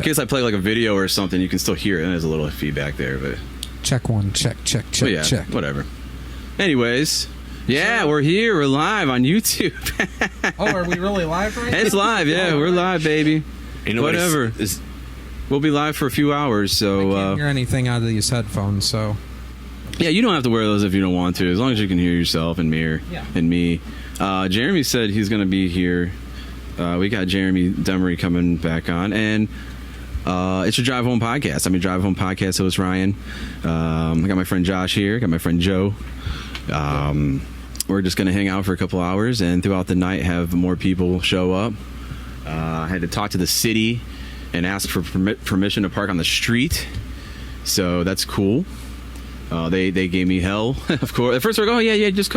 case I play like a video or something, you can still hear it. And there's a little feedback there, but Check one. Check. Check. Whatever. Anyways, yeah, we're here. We're live on YouTube. Oh, are we really live right now? It's live. Yeah, we're live, baby. Whatever. We'll be live for a few hours, so... I can't hear anything out of these headphones, so... Yeah, you don't have to wear those if you don't want to, as long as you can hear yourself and me. Jeremy said he's going to be here. We got Jeremy Demery coming back on, and it's your Drive Home Podcast. I'm your Drive Home Podcast host, Ryan. I got my friend Josh here. I got my friend Joe. We're just going to hang out for a couple hours, and throughout the night have more people show up. I had to talk to the city and ask for permission to park on the street, so that's cool. They gave me hell, of course. At first they were like, oh yeah, just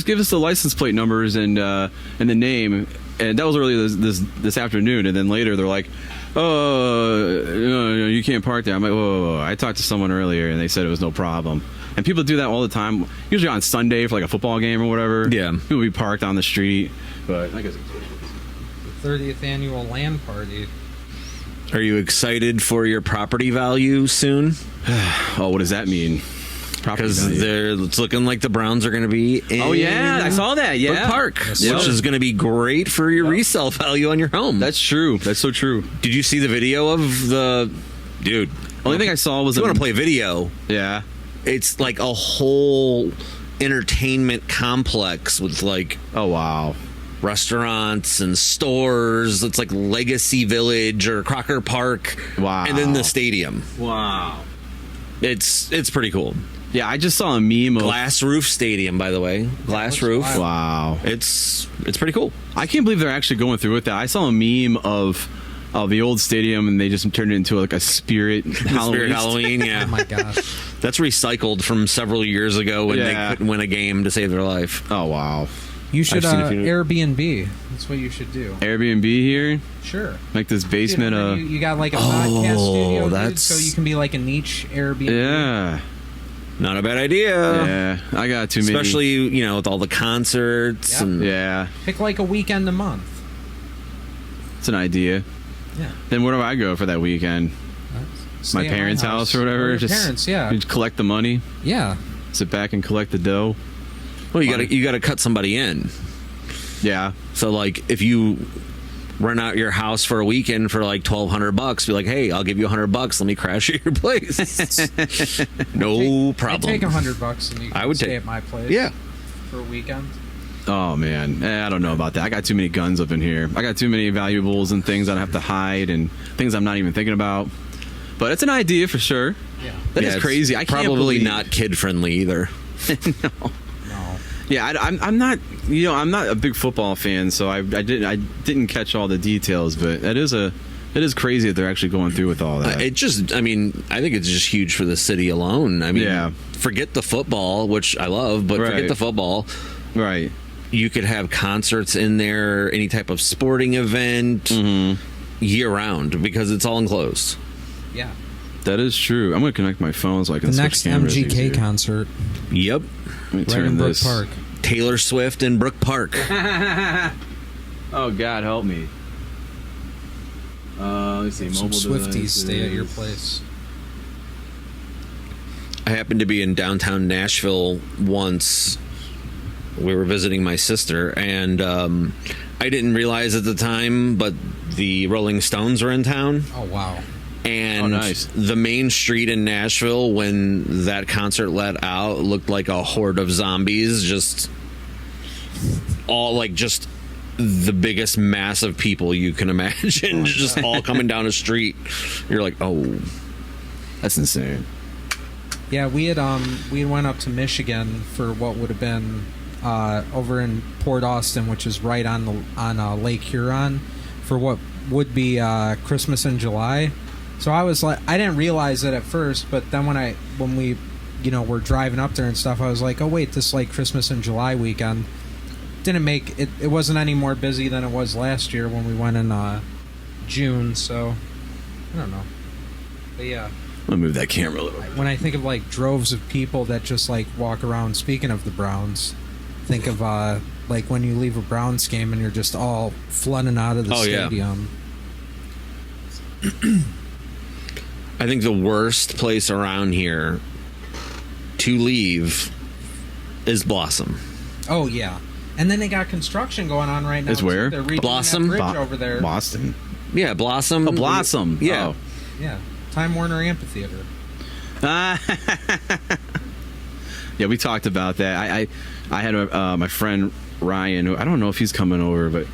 give us the license plate numbers and the name. And that was earlier this afternoon. And then later they're like, oh, no, you can't park there. I'm like, whoa. I talked to someone earlier and they said it was no problem. And people do that all the time, usually on Sunday for like a football game or whatever. Yeah. People be parked on the street. But I guess the 30th annual land party. Are you excited for your property value soon? Oh, what does that mean? Because it's looking like the Browns are going to be in I saw that. Yeah, Brook Park, which is going to be great for your resale value on your home. That's true. That's so true. Did you see the video of the dude? Only thing I saw was you want to play video? Yeah, it's like a whole entertainment complex with like restaurants and stores. It's like Legacy Village or Crocker Park. Wow. And then the stadium. Wow. It's pretty cool. Yeah, I just saw a meme of glass roof stadium, by the way. Glass roof. Wow. It's pretty cool. I can't believe they're actually going through with that. I saw a meme of the old stadium and they just turned it into like a Spirit Halloween. Spirit Halloween, yeah. Oh my gosh. That's recycled from several years ago when they couldn't win a game to save their life. Oh wow. You should Airbnb. That's what you should do. Airbnb here? Sure. Like this basement. You got like a podcast studio, dude, so you can be like a niche Airbnb. Yeah. Not a bad idea. Yeah. I got too many. Especially, with all the concerts. Yep. And pick like a weekend a month. It's an idea. Yeah. Then where do I go for that weekend? My parents' house or whatever. Or your parents, yeah. Just collect the money. Yeah. Sit back and collect the dough. Well, you gotta cut somebody in. Yeah. So like if you rent out your house for a weekend for like $1,200, be like, hey, I'll give you $100. Let me crash at your place. No problem. I'd take $100 and you can stay at my place. Yeah. For a weekend. Oh man, I don't know about that. I got too many guns up in here. I got too many valuables and things I have to hide and things I'm not even thinking about. But it's an idea for sure. Yeah. That is crazy. I can't probably believe... not kid friendly either. No. Yeah, I'm not. I'm not a big football fan, so I didn't catch all the details. But it is crazy that they're actually going through with all that. I think it's just huge for the city alone. Forget the football, which I love, but forget the football. Right. You could have concerts in there, any type of sporting event, year round, because it's all enclosed. Yeah. That is true. I'm going to connect my phone so I can the switch cameras. The next MGK easier. concert. Yep. Let me turn Brook this. Park. Taylor Swift in Brook Park. Oh God, help me. Let's see. Some Mobile Swifties devices. stay at your place. I happened to be in downtown Nashville once. We were visiting my sister, and I didn't realize at the time, but the Rolling Stones were in town. Oh wow. And nice. The main street in Nashville, when that concert let out, looked like a horde of zombies. Just the biggest mass of people you can imagine, just all coming down a street. You're like, oh, that's insane. Yeah, we went up to Michigan for what would have been over in Port Austin, which is right on Lake Huron, for what would be Christmas in July. So I was like, I didn't realize it at first, but then when we were driving up there and stuff, I was like, oh wait, this is like Christmas in July weekend. Didn't make it. It wasn't any more busy than it was last year when we went in June. So I don't know, but yeah. I'm gonna move that camera a little bit. When I think of like droves of people that just like walk around, speaking of the Browns, think of like when you leave a Browns game and you're just all flooding out of the stadium. Yeah. I think the worst place around here to leave is Blossom. Oh yeah, and then they got construction going on right now. It's where? They're redoing Blossom? that bridge over there. Boston. Yeah, Blossom. Oh, Blossom. Yeah. Oh. Yeah, Time Warner Amphitheater. Yeah, we talked about that. I had my friend Ryan, who I don't know if he's coming over, but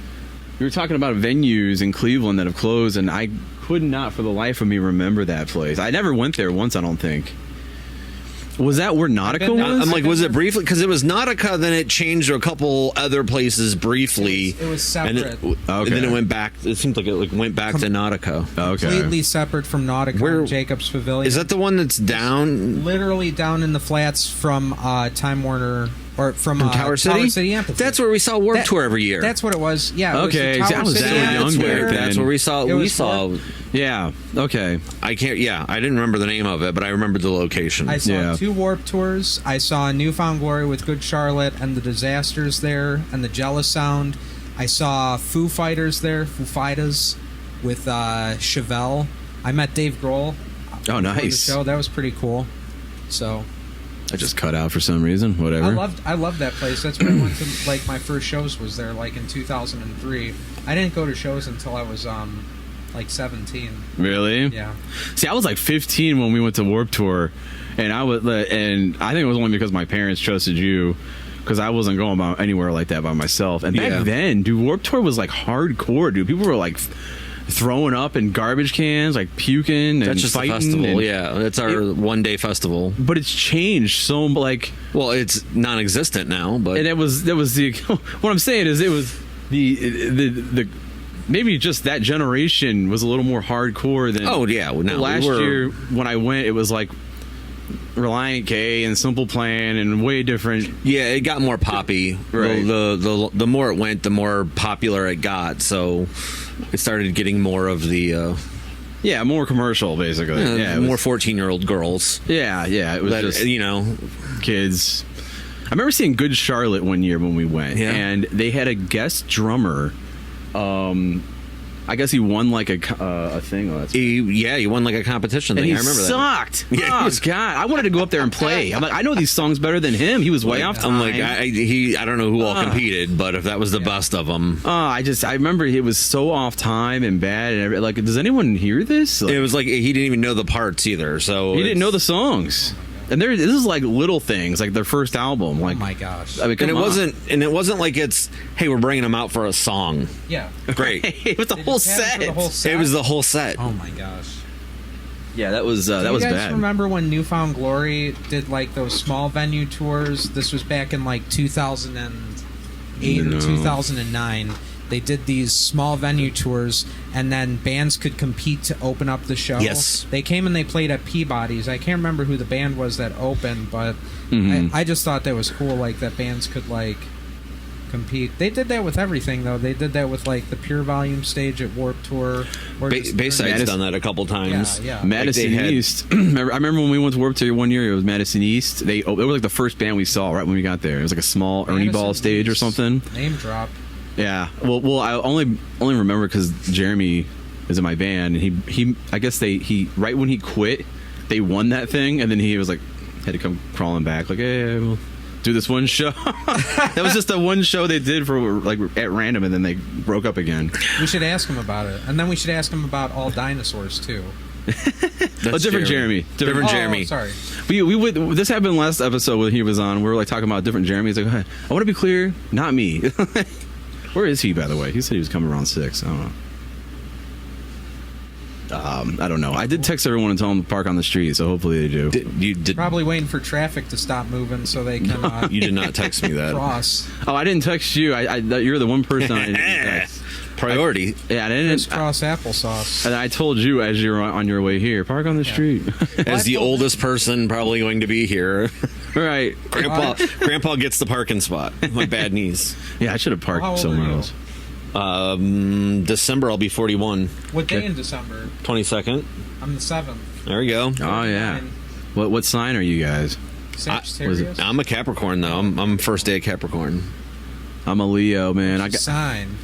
we were talking about venues in Cleveland that have closed, and I could not for the life of me remember that place. I never went there once, I don't think. Was that where Nautica been there. was? I'm like, was it briefly? Because it was Nautica, then it changed to a couple other places briefly. It was And, separate. and then it went back. It seemed like it went back to Nautica. Okay. Completely separate from Nautica Where- and Jacobs Pavilion. Is that the one that's down literally down in the flats from Time Warner or from Tower City? Amphitheater? That's where we saw Warped That- Tour every year. That's what it was. Yeah. It Okay, Was see, the I Tower was City so young Amphitheater. back then. That's where we saw. It We was saw. Yeah. Okay. I can't. Yeah, I didn't remember the name of it, but I remembered the location. I saw Yeah. 2 Warped Tours. I saw Newfound Glory with Good Charlotte and the Disasters there and the Jealous Sound. I saw Foo Fighters there, Foo Fighters with Chevelle. I met Dave Grohl. Oh, before the nice. show. That was pretty cool. So I just cut out for some reason. Whatever. I loved that place. That's where I went to. Like my first shows was there, like in 2003. I didn't go to shows until I was like 17. Really? Yeah. See, I was like 15 when we went to Warped Tour, and I think it was only because my parents trusted you, because I wasn't going about anywhere like that by myself. And back Yeah. then, dude, Warped Tour was like hardcore, dude. People were like throwing up in garbage cans, like puking and That's just a fighting. festival. and- Yeah, it's our one-day festival. But it's changed so like, Well, it's non-existent now, but and that was the what I'm saying is it was the maybe just that generation was a little more hardcore than oh yeah. Well, no, last we were, year when I went, it was like Reliant K and Simple Plan and way different. Yeah, it got more poppy. Right. The more it went, the more popular it got. So it started getting more of the Yeah, more commercial basically. Yeah, it more was- 14-year-old girls. Yeah, it was That, just kids. I remember seeing Good Charlotte one year when we went, Yeah. and they had a guest drummer. I guess he won like a thing. Oh, that's He won like a competition and thing. he I remember that. sucked. Yeah, Oh he was- God! I wanted to go up there and play. I'm like, I know these songs better than him. He was way off time. I'm like, I don't know who all competed, but if that was the best of them, I remember it was so off time and bad. And like, does anyone hear this? Like, it was like he didn't even know the parts either. So he didn't know the songs. And this is like little things, like their first album. Like, Oh my gosh. I mean, And come it on. wasn't like it's, hey, we're bringing them out for a song. Yeah. Great. It was the They whole just had it for set. the whole set? It was the whole set. Oh my gosh. Yeah, that was Do you guys bad. remember when Newfound Glory did like those small venue tours? This was back in like 2008 No. or 2009. They did these small venue tours, and then bands could compete to open up the show. Yes. They came and they played at Peabody's. I can't remember who the band was that opened, but Mhm. I just thought that was cool, like that bands could like compete. They did that with everything, though. They did that with like the Pure Volume stage at Warped Tour. or just- Bayside's Madison- done that a couple times. Yeah. Madison Like they had- East. I remember when we went to Warped Tour one year. It was Madison East. They were like the first band we saw right when we got there. It was like a small Ernie Madison Ball stage or East. something. Name drop. Yeah. Well, I only remember because Jeremy is in my band, and he I guess he right when he quit, they won that thing, and then he was like had to come crawling back like, hey, we'll do this one show. That was just the one show they did for like at random, and then they broke up again. We should ask him about it, and then we should ask him about all dinosaurs too. That's different Jeremy. Different Oh, Jeremy. Sorry. We would. This happened last episode when he was on. We were like talking about different Jeremys. Like, "Hey, I want to be clear, not me. Where is he, by the way? He said he was coming around 6. I don't know. I don't know. I did text everyone and tell them to park on the street, so hopefully they do. You did. Probably waiting for traffic to stop moving so they can You did not text me that. cross. Oh, I didn't text you. You're the one person I didn't text. Priority. Yeah, I didn't. Crisscross applesauce. And I told you as you were on your way here, park on the street. As the oldest person probably going to be here, Right. Grandpa gets the parking spot. My bad knees. Yeah, I should have How parked old somewhere are you? else. December I'll be 41. What day in December? 22nd. I'm the 7th. There we go. Oh yeah. What sign are you guys? Sagittarius. I'm a Capricorn though. I'm first day of Capricorn. I'm a Leo, man. Sign.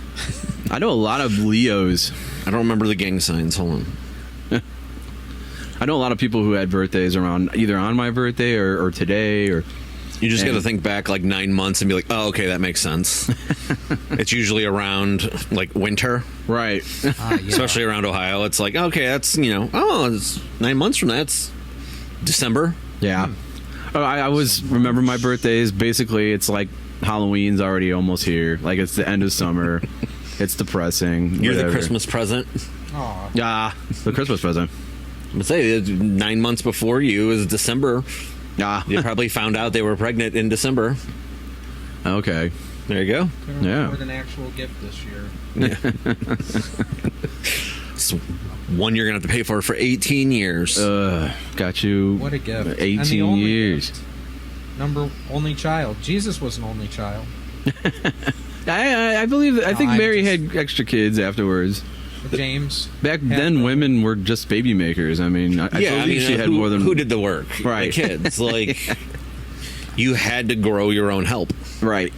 I know a lot of Leos. I don't remember the gang signs. Hold on. I I know a lot of people who had birthdays around either on my birthday or today or. You just got to think back like 9 months and be like, oh, okay, that makes sense. It's usually around like winter, Right. especially around Ohio. It's like, okay, that's it's 9 months from that. It's December. Yeah. Oh, I always remember my birthdays. Basically, it's like Halloween's already almost here. Like it's the end of summer. It's depressing. You're whatever. the Christmas present. Aw. Yeah, the Christmas present. I'm gonna say 9 months before you is December. Yeah. You probably found out they were pregnant in December. Okay. There you go. Couldn't Yeah. afford an actual gift this year. It's one you're gonna have to pay for 18 years. Got you. What a gift. And the 18 only years. gift. Only child. Jesus was an only child. I believe. I think I'm Mary just- had extra kids afterwards. James. Back then, women were just baby makers. I mean, I believe she had who, more than who did the work? Right. The kids. Like, you had to grow your own help. right.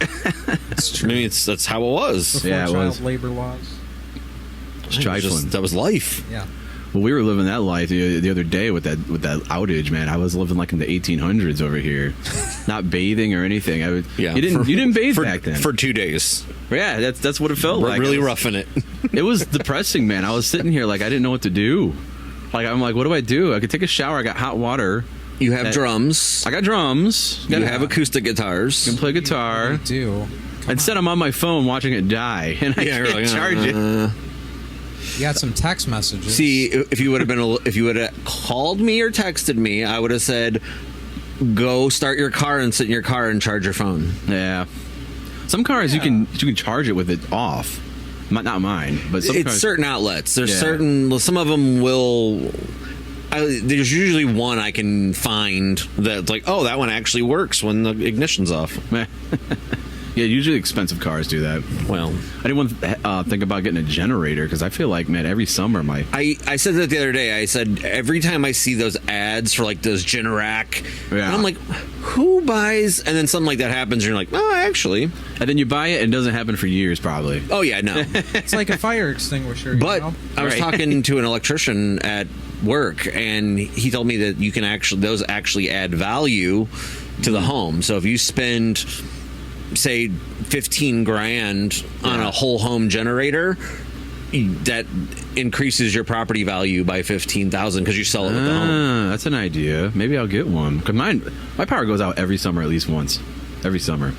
It's I true. mean, that's how it was. Before Yeah, it child was. labor laws. It's trifling. That was life. Yeah. Well, we were living that life the other day with that outage, man. I was living like in the 1800s over here, not bathing or anything. Yeah, you didn't bathe for, back then. for 2 days. Yeah, that's what it felt like. Really It was- roughing it. It was depressing, man. I was sitting here like I didn't know what to do. Like I'm like, what do I do? I could take a shower. I got hot water. You have That- drums. I got drums. You Got have acoustic guitars. can play guitar. I do. Instead, I'm on my phone watching it die, and I Yeah, you're can't like, charge it. You got some text messages. See, if you would have called me or texted me, I would have said, "Go start your car and sit in your car and charge your phone." Yeah. Some cars you can charge it with it off. Not mine, but some It's cars. certain outlets. There's Yeah. certain. Some of them will. There's usually one I can find that's like, oh, that one actually works when the ignition's off. Yeah, usually expensive cars do that. Well, I didn't want to think about getting a generator because I feel like, man, every summer I said that the other day. I said every time I see those ads for like those Generac, Yeah. and I'm like, who buys? And then something like that happens, and you're like, oh, actually, and then you buy it and it doesn't happen for years probably. oh yeah, no. It's like a fire extinguisher. You But know? I was Right. talking to an electrician at work, and he told me that you can those actually add value to the home. So if you spend, say, 15 grand on a whole home generator, that increases your property value by 15,000 because you sell it with the home. That's an idea. Maybe I'll get one. Cause my power goes out every summer at least once. Every summer.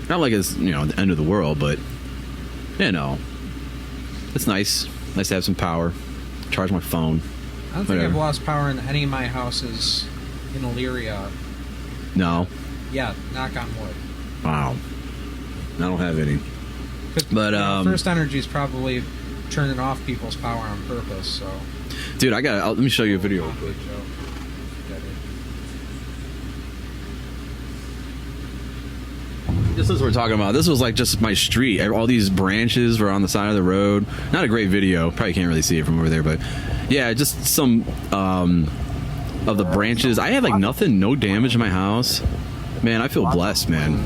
Not like it's the end of the world, but it's nice. Nice to have some power. Charge my phone. I don't think Whatever. I've lost power in any of my houses in Elyria. No. Yeah, knock on wood. Wow. I don't have any. 'Cause, But, First Energy is probably turning off people's power on purpose. So Dude, let me show you a video real quick. Just as we're talking about, this was like just my street. All these branches were on the side of the road. Not a great video. Probably can't really see it from over there, but yeah, just some of the branches. I had like nothing, no damage in my house. Man, I feel blessed, man.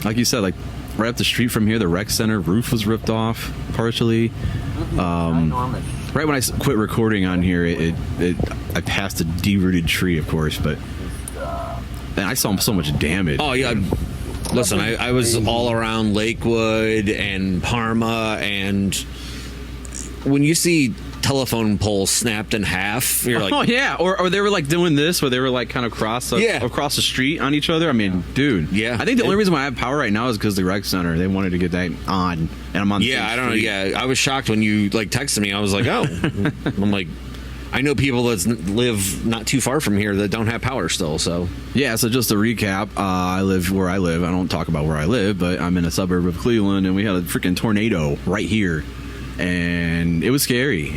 Like you said, like right up the street from here, the rec center roof was ripped off partially. Right when I quit recording on here, I passed a derooted tree, of course, but man, I saw so much damage. Oh yeah. Listen, I was all around Lakewood and Parma, and when you see telephone poles snapped in half, you're like, Oh yeah, or they were like doing this, where they were like kind of across the street on each other. I mean, dude. Yeah. I think the only reason why I have power right now is because the rec center. They wanted to get that on, and I'm on. The yeah, same I don't know. street. Yeah, I was shocked when you like texted me. I was like, oh, I'm like, I know people that live not too far from here that don't have power still. So Yeah, so just to recap, I live where I live. I don't talk about where I live, but I'm in a suburb of Cleveland, and we had a freaking tornado right here. And it was scary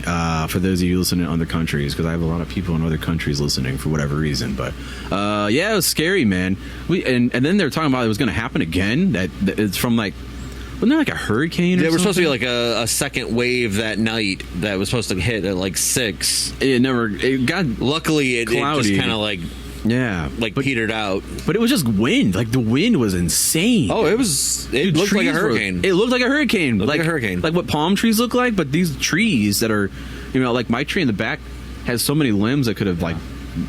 for those of you listening in other countries, because I have a lot of people in other countries listening for whatever reason. But yeah, it was scary, man. And then they were talking about it was going to happen again. That it's from like, wasn't there like a hurricane? Or there was supposed to be something? like a second wave that night that was supposed to hit at like 6. It got Luckily, it just cloudy. kind of like but petered out. But it was just wind. Like the wind was insane. Oh, it Dude, looked like a trees were- hurricane. It looked like a hurricane. Looked like a hurricane. Like what palm trees look like, but these trees that are, like my tree in the back has so many limbs that could have like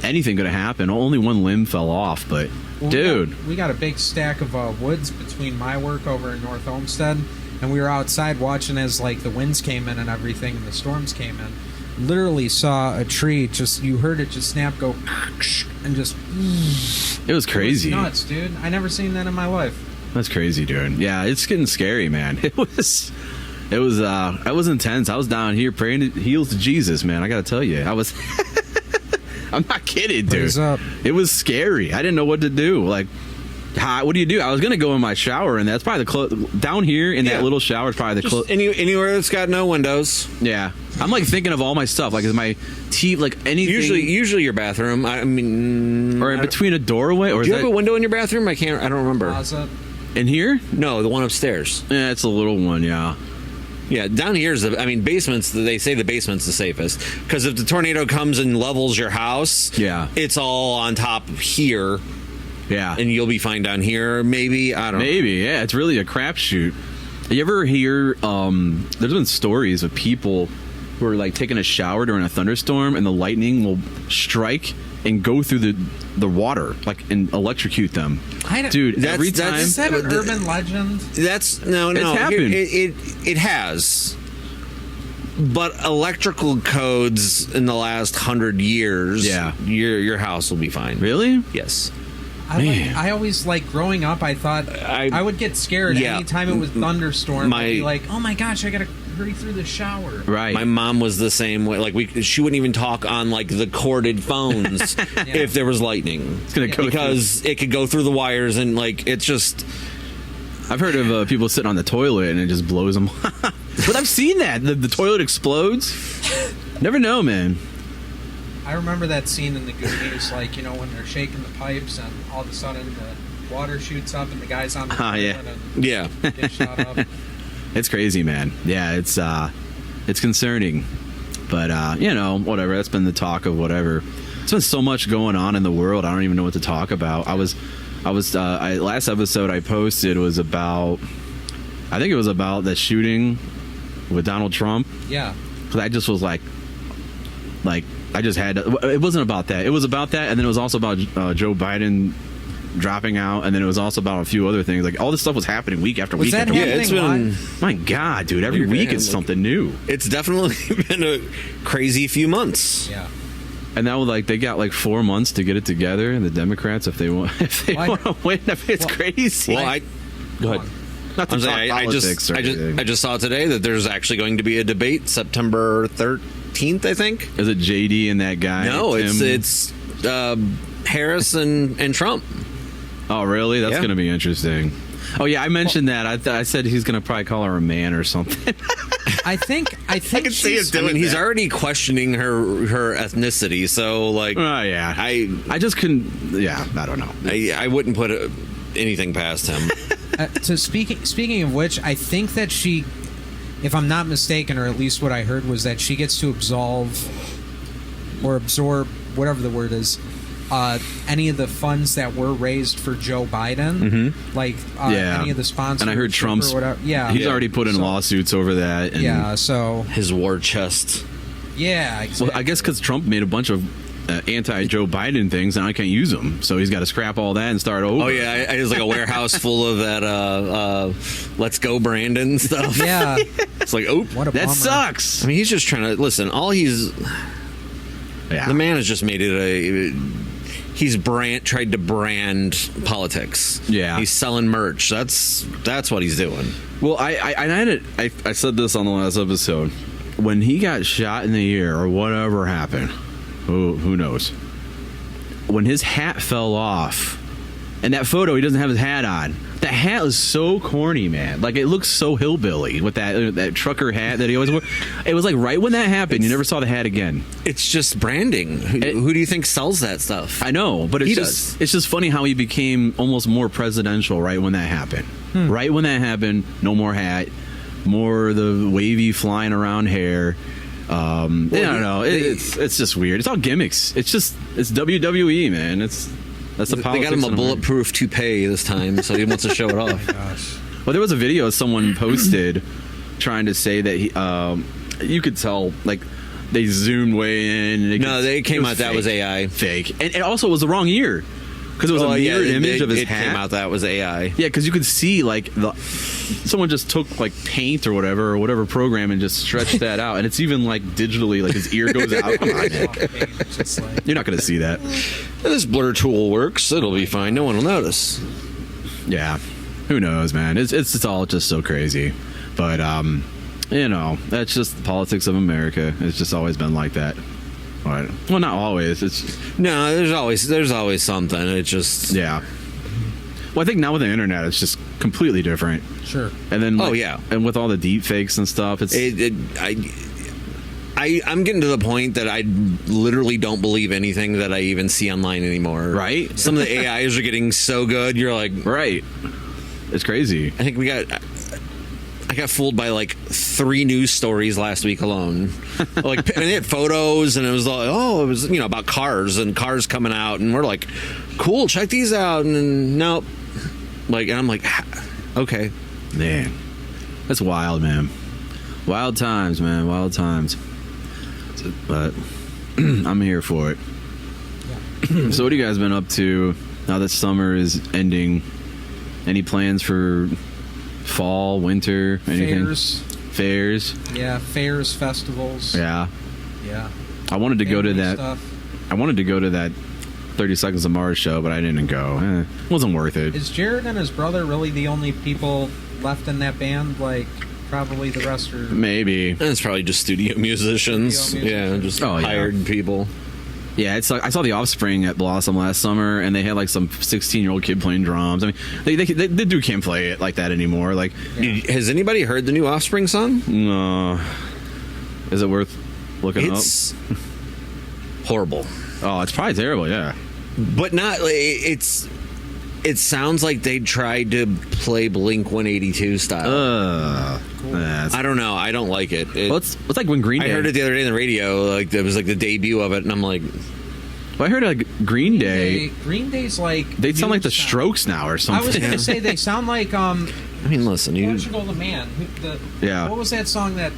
anything could have happened. Only one limb fell off, but Well, dude, we got a big stack of woods between my work over in North Olmsted, and we were outside watching as like the winds came in and everything, and the storms came in. Literally saw a tree, just you heard it just snap, go, and just. it was crazy. It was nuts, dude. I never seen that in my life. That's crazy, dude. Yeah, it's getting scary, man. It was intense. I was down here praying heals to Jesus, man. I gotta tell you, I was. I'm not kidding, dude. Praise up. It was scary. I didn't know what to do. Like, what do you do? I was gonna go in my shower, and that's probably down here in that little shower is probably the Just anywhere that's got no windows. Yeah, I'm like thinking of all my stuff. Like, is my tea like anything? Usually your bathroom. I mean, or in between a doorway, or do you have a window in your bathroom? I don't remember. Closet. In here? No, the one upstairs. Yeah, it's a little one. Yeah. Yeah, down here's basements. They say the basement's the safest because if the tornado comes and levels your house, it's all on top here. Yeah, and you'll be fine down here. Maybe I don't know. Maybe yeah, it's really a crapshoot. You ever hear? There's been stories of people who are like taking a shower during a thunderstorm, and the lightning will strike and go through the water, like, and electrocute them. Dude, every time. Is that an urban legend? That's no. It's happened. It has. But electrical codes in the last 100 years, your house will be fine. Really? Yes. I always, like, growing up, I thought I would get scared anytime it was thunderstorm. I'd be like, oh my gosh, I gotta hurry through the shower. Right. My mom was the same way. Like, she wouldn't even talk on, like, the corded phones if there was lightning. It's gonna go because it could go through the wires, and, like, it's just. I've heard of people sitting on the toilet and it just blows them. But I've seen that. The toilet explodes. Never know, man. I remember that scene in the Goonies, like, you know, when they're shaking the pipes and all of a sudden the water shoots up and the guy's on the toilet and gets shot up. It's crazy, man. Yeah, it's concerning. But, you know, whatever. That's been the talk of whatever. It's been so much going on in the world. I don't even know what to talk about. Last episode I posted was about, I think it was about the shooting with Donald Trump. Yeah. Because I just was like, I just had to, it wasn't about that. It was about that, and then it was also about Joe Biden dropping out, and then it was also about a few other things. Like, all this stuff was happening week after week after week. Yeah, it's been. My God, dude! Every week it's something new. It's definitely been a crazy few months. Yeah. And now, like, they got like 4 months to get it together, and the Democrats, if they want to win, it's crazy. Well, go ahead. Not to talk politics I just saw today that there's actually going to be a debate September 13th, I think. Is it JD and that guy? No, it's Harris and Trump. Oh, really? That's going to be interesting. Oh, yeah, I mentioned that. I said he's going to probably call her a man or something. I think I can see him doing he's already questioning her ethnicity, so, like... Oh, yeah. I just couldn't... Yeah, I don't know. I wouldn't put anything past him. So speaking of which, I think that she, if I'm not mistaken, or at least what I heard, was that she gets to absorb, whatever the word is, any of the funds that were raised for Joe Biden, like any of the sponsors. And I heard Trump's. He's already put in lawsuits over that. And so his war chest. Yeah, exactly. Well, I guess because Trump made a bunch of anti-Joe Biden things, and I can't use them, so he's got to scrap all that and start over. Oh yeah, it's like a warehouse full of that "Let's Go Brandon" stuff. Yeah, it's like, oh, what a that bummer. Sucks. I mean, he's just trying to listen. The man has just made it he's tried to brand politics. Yeah, he's selling merch. That's what he's doing. Well, I said this on the last episode. When he got shot in the ear or whatever happened, who knows? When his hat fell off, and that photo, he doesn't have his hat on. That hat was so corny, man. Like, it looks so hillbilly with that trucker hat that he always wore. It was like right when that happened, you never saw the hat again. It's just branding. Who do you think sells that stuff? I know, but it's just funny how he became almost more presidential right when that happened. Right when that happened, no more hat, more the wavy flying around hair. I don't know. It's just weird. It's all gimmicks. It's WWE, man. That's the politics. They got him a bulletproof toupee this time, so he wants to show it off. Oh my gosh. Well, there was a video someone posted trying to say that you could tell, like, they zoomed way in. And No, they came out that fake. was AI. Fake, and it also was the wrong year because it was a mirrored image of his it hat. came out that was AI. Yeah, because you could see like someone just took like paint or whatever program and just stretched that out, and it's even like digitally, like his ear goes out. Come on, man. Just like, You're not going to see that. This blur tool works. It'll be fine. No one will notice. Yeah, who knows, man? It's all just so crazy, but you know, that's just the politics of America. It's just always been like that. But, well, not always. It's No, there's always something. It just yeah. Well, I think now with the internet, it's just completely different. sure. And then, Oh, yeah. and with all the deep fakes and stuff, it's I'm getting to the point that I literally don't believe anything that I even see online anymore. Right? Some of the AIs are getting so good. You're like, right. It's crazy. I think I got fooled by like 3 news stories last week alone. Like, and it had photos, and it was like, oh, it was, you know, about cars and cars coming out, and we're like, cool, check these out, and then nope. Like, and I'm like, okay, Man, that's wild, man. Wild times, man. Wild times. But I'm here for it. So, what have you guys been up to now that summer is ending? Any plans for fall, winter, anything? Fairs. Yeah, fairs, festivals. Yeah. Yeah. I wanted to go to Family that. stuff. I wanted to go to that 30 Seconds of Mars show, but I didn't go. Wasn't worth it. Is Jared and his brother really the only people left in that band? Like, probably the rest are. Maybe. and it's probably just studio musicians. Studio Yeah, musicians. just Oh, yeah. hired people. Yeah, it's like I saw the Offspring at Blossom last summer, and they had like some 16-year-old kid playing drums. I mean, they do can't play it like that anymore. Like, Has anybody heard the new Offspring song? is it worth looking It's horrible, up? Oh, it's probably terrible. Yeah. but not. It sounds like they tried to play Blink 182 style. I don't know. I don't like it. Well, it's like when Green I Day. heard it the other day in the radio. Like it was like the debut of it, and I'm like, Well, I heard like Green Day. Green Day's like. They sound new like the sound. Strokes now or I something. was going to say they sound like I mean, listen, you. Portugal the Man. Yeah. What was that song that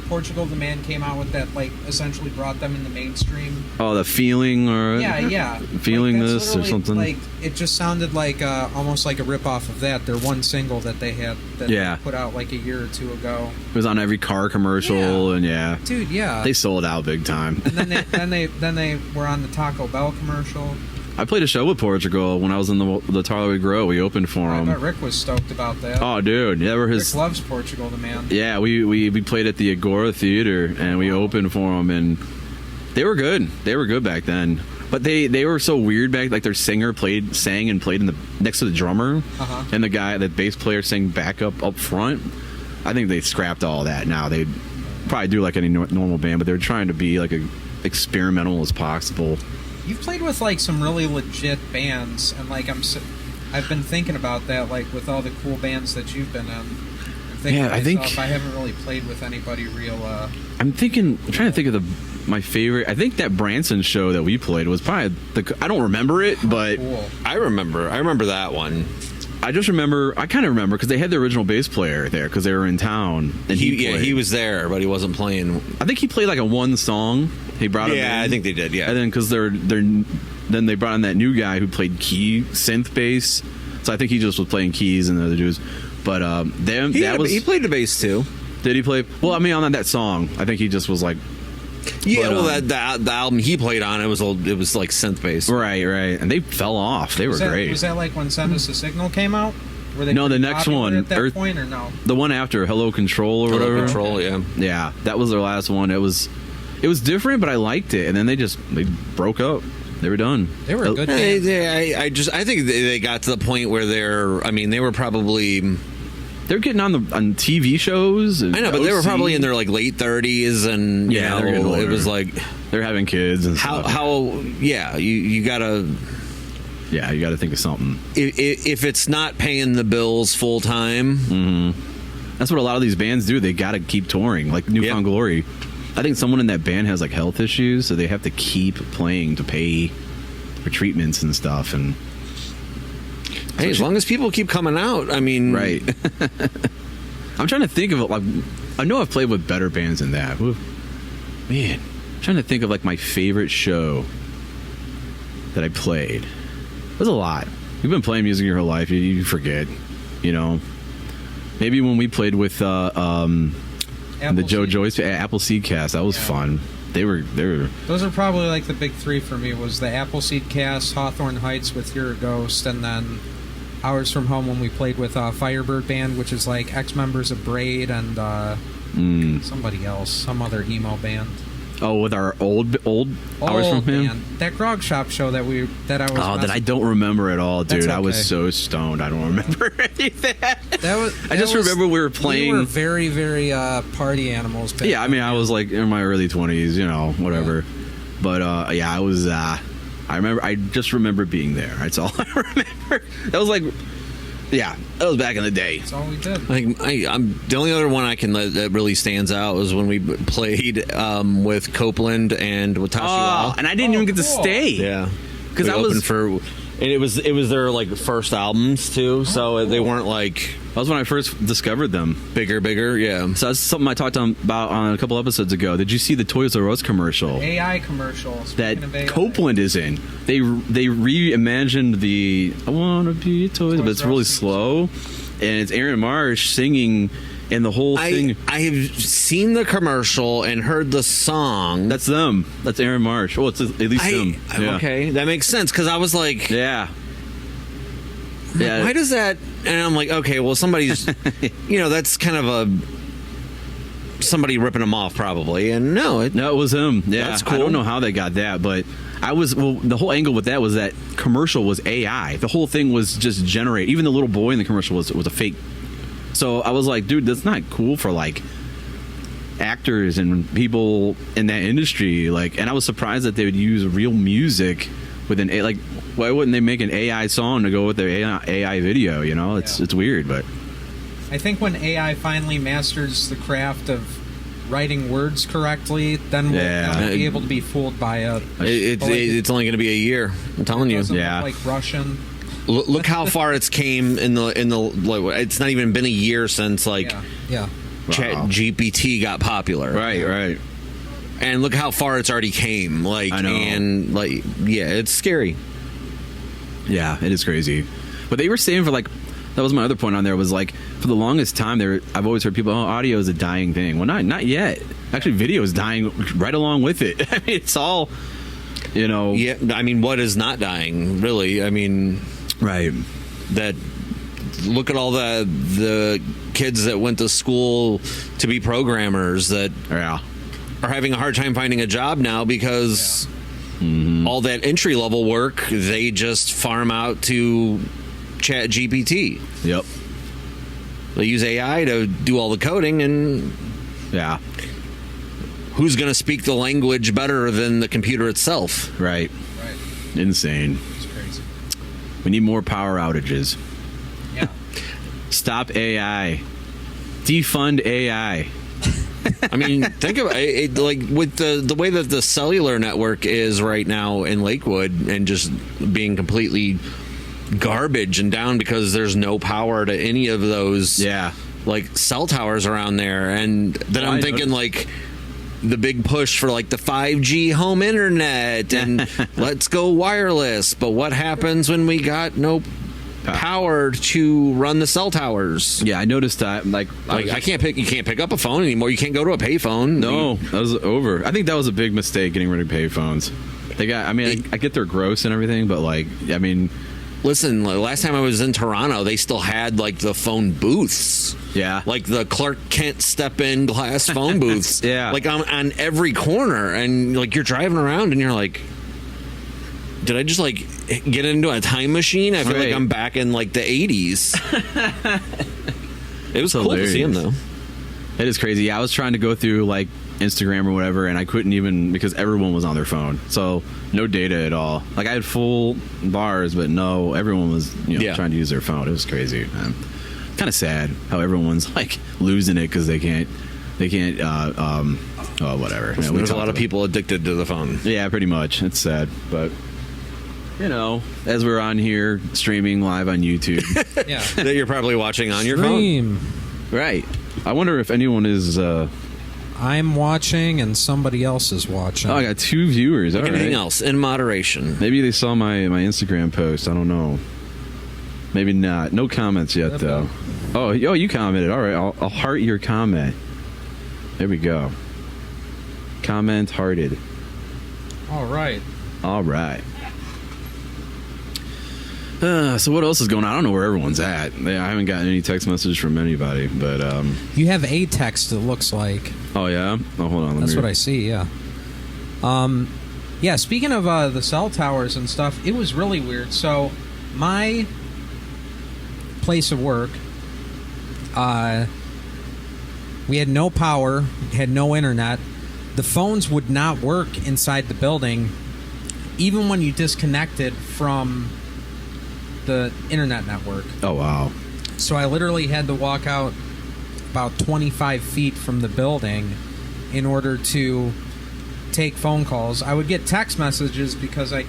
Portugal the Man came out with that like essentially brought them in the mainstream? Oh, the feeling or Yeah. Feeling Like, that's this or literally, something. Like it just sounded like almost like a rip off of that. Their one single that they had that Yeah. they put out like a year or two ago. It was on every car commercial, Yeah. and yeah, Dude, yeah. they sold out big time. and then they were on the Taco Bell commercial. I played a show with Portugal when I was in the Tarlowy Grow. We opened for I them. bet Rick was stoked about that. Oh, dude, yeah, were Rick his. loves Portugal the Man. Yeah, we played at the Agora Theater, and we opened for them, and they were good. They were good back then, but they were so weird back. Like their singer sang and played in the next to the drummer, Uh-huh. and the bass player sang back up front. I think they scrapped all that. Now they probably do like any normal band, but they're trying to be like a experimental as possible. You've played with like some really legit bands, and like I've been thinking about that, like with all the cool bands that you've been in. I'm thinking Yeah, to I think- myself, I haven't really played with anybody real. I'm trying to think of my favorite. I think that Branson show that we played was probably I don't remember it, but Cool. I remember that one. I kind of remember because they had the original bass player there because they were in town, and He played. was there, but he wasn't playing. I think he played like a one song. He brought him in. Yeah, I think they did. Yeah, And then because then they brought in that new guy who played key synth bass. So I think he just was playing keys and the other dudes. But he played the bass too. Did he play? Well, I mean, on that song, I think he just was like. Yeah, But, well, the album he played on it was like synth bass. Right, and they fell off. They were great. Was that like when Send Us a Signal came out? Were they No, the pretty next popular one, at that Earth- point, or no? The one after Hello Control or Total whatever. Control, yeah. Yeah, that was their last one. It was different, but I liked it. And then they broke up. They were done. They were a good I band. think they got to the point where they were probably. They're getting on TV shows. I know, but they were OC. probably in their like late 30s, and Yeah, they're getting it older. was like They're having kids and stuff. you gotta. Yeah, you got to think of something. If it's not paying the bills full time, That's what a lot of these bands do. They got to keep touring, like Newfound Yep. Glory. I think someone in that band has like health issues, so they have to keep playing to pay for treatments and stuff. And hey, as long as people keep coming out, I mean, right, I'm trying to think of it. Like, I know I've played with better bands than that. Ooh, man, trying to think of like my favorite show that I played. There's a lot. You've been playing music your whole life. You forget, you know. Maybe when we played with the Joe Joyce Appleseed Cast, that was fun. They were. Those are probably like the big three for me. Was the Appleseed Cast, Hawthorne Heights with You're a Ghost, and then Hours from Home when we played with Firebird Band, which is like ex-members of Braid and somebody else, some other emo band. Oh, with our old Hours from Him? Band. That Grog Shop show that I was. Oh, that I don't remember at all, dude. That's I was okay. so stoned. I don't remember any of that. I just was, remember we were playing. We were very, very party animals. Back Yeah, I mean, then. I was like in my early 20s, you know, whatever. Yeah. But yeah, I was. I remember. I just remember being there. That's all I remember. That was like. Yeah, that was back in the day. That's all we did. I'm the only other one I can that really stands out was when we played with Copeland and with Tashi Wall. And I didn't even get to stay. Yeah, because I opened was for, and it was their like first albums too, so they weren't like that was when I first discovered them. bigger. Yeah, So that's something I talked about on a couple episodes ago. Did you see the Toys R Us commercial? AI commercial. That Speaking of AI. Copeland is in. They reimagined the I wanna be a toy, but it's really slow, and it's Aaron Marsh singing, and the whole thing. I have seen the commercial and heard the song. That's them. That's Aaron Marsh. Well, it's at least him. Yeah. Okay, that makes sense because I was like, Yeah. why does that? And I'm like, okay, well, somebody's, that's kind of somebody ripping them off probably, and no, it was him. Yeah, That's cool. I don't know how they got that, but the whole angle with that was that commercial was AI. The whole thing was just generate. Even the little boy in the commercial was a fake. So I was like, dude, that's not cool for like actors and people in that industry. Like, and I was surprised that they would use real music with an like. Why wouldn't they make an AI song to go with their AI video? You know, it's weird, but I think when AI finally masters the craft of writing words correctly, then we'll be able to be fooled by it. it's only going to be a year. I'm telling you. Yeah. Like Russian. Look how far it's came in the like, it's not even been a year since like Yeah. Chat GPT got popular. Right. And look how far it's already came. Like, I know. And like, yeah, it's scary. Yeah, it is crazy. But they were saying for like, that was my other point on there, was like, for the longest time I've always heard people, audio is a dying thing. Well, not yet. Actually, video is dying right along with it. I mean, it's all, Yeah, I mean, what is not dying, really? I mean, right. That, look at all the kids that went to school to be programmers that are having a hard time finding a job now because all that entry level work they just farm out to Chat GPT. Yep. They use AI to do all the coding, and who's going to speak the language better than the computer itself? Right. Insane. It's crazy. We need more power outages. Yeah. Stop AI. Defund AI. I mean, think about it, like with the way that the cellular network is right now in Lakewood, and just being completely garbage and down because there's no power to any of those like cell towers around there. And then I'm thinking like the big push for like the 5G home internet and let's go wireless, but what happens when we got no power to run the cell towers? Yeah, I noticed that. Like you can't pick up a phone anymore. You can't go to a payphone. No, that was over. I think that was a big mistake, getting rid of payphones. I get they're gross and everything, but like, I mean, listen, last time I was in Toronto, they still had like the phone booths. Yeah. Like the Clark Kent step-in glass phone booths. Yeah. Like on every corner, and like you're driving around and you're like, did I just like get into a time machine? I feel like I'm back in like the 80s. It was cool to see him though. It is crazy. Yeah, I was trying to go through like Instagram or whatever, and I couldn't even, because everyone was on their phone. So no data at all. Like I had full bars, but no, everyone was trying to use their phone. It was crazy. Kind of sad how everyone's like losing it because they can't. Whatever. There's a lot of people addicted to the phone. Yeah, pretty much. It's sad, but as we're on here streaming live on YouTube, that you're probably watching on your Stream. phone. Right. I wonder if anyone is. I I'm watching and somebody else is watching. Oh, I got 2 viewers. All Anything right. else in moderation? Maybe they saw my Instagram post. I don't know. Maybe not. No comments yet, though. Oh, you commented. All right, I'll heart your comment. There we go. Comment hearted. All right. All right. So what else is going on? I don't know where everyone's at. I haven't gotten any text message from anybody, but You have a text, it looks like. oh yeah. Oh, hold on. That's what I see, yeah. Yeah, speaking of the cell towers and stuff, it was really weird. So, my place of work, we had no power, had no internet. The phones would not work inside the building, even when you disconnected from the internet network. Oh wow. So I literally had to walk out about 25 feet from the building in order to take phone calls. I would get text messages because I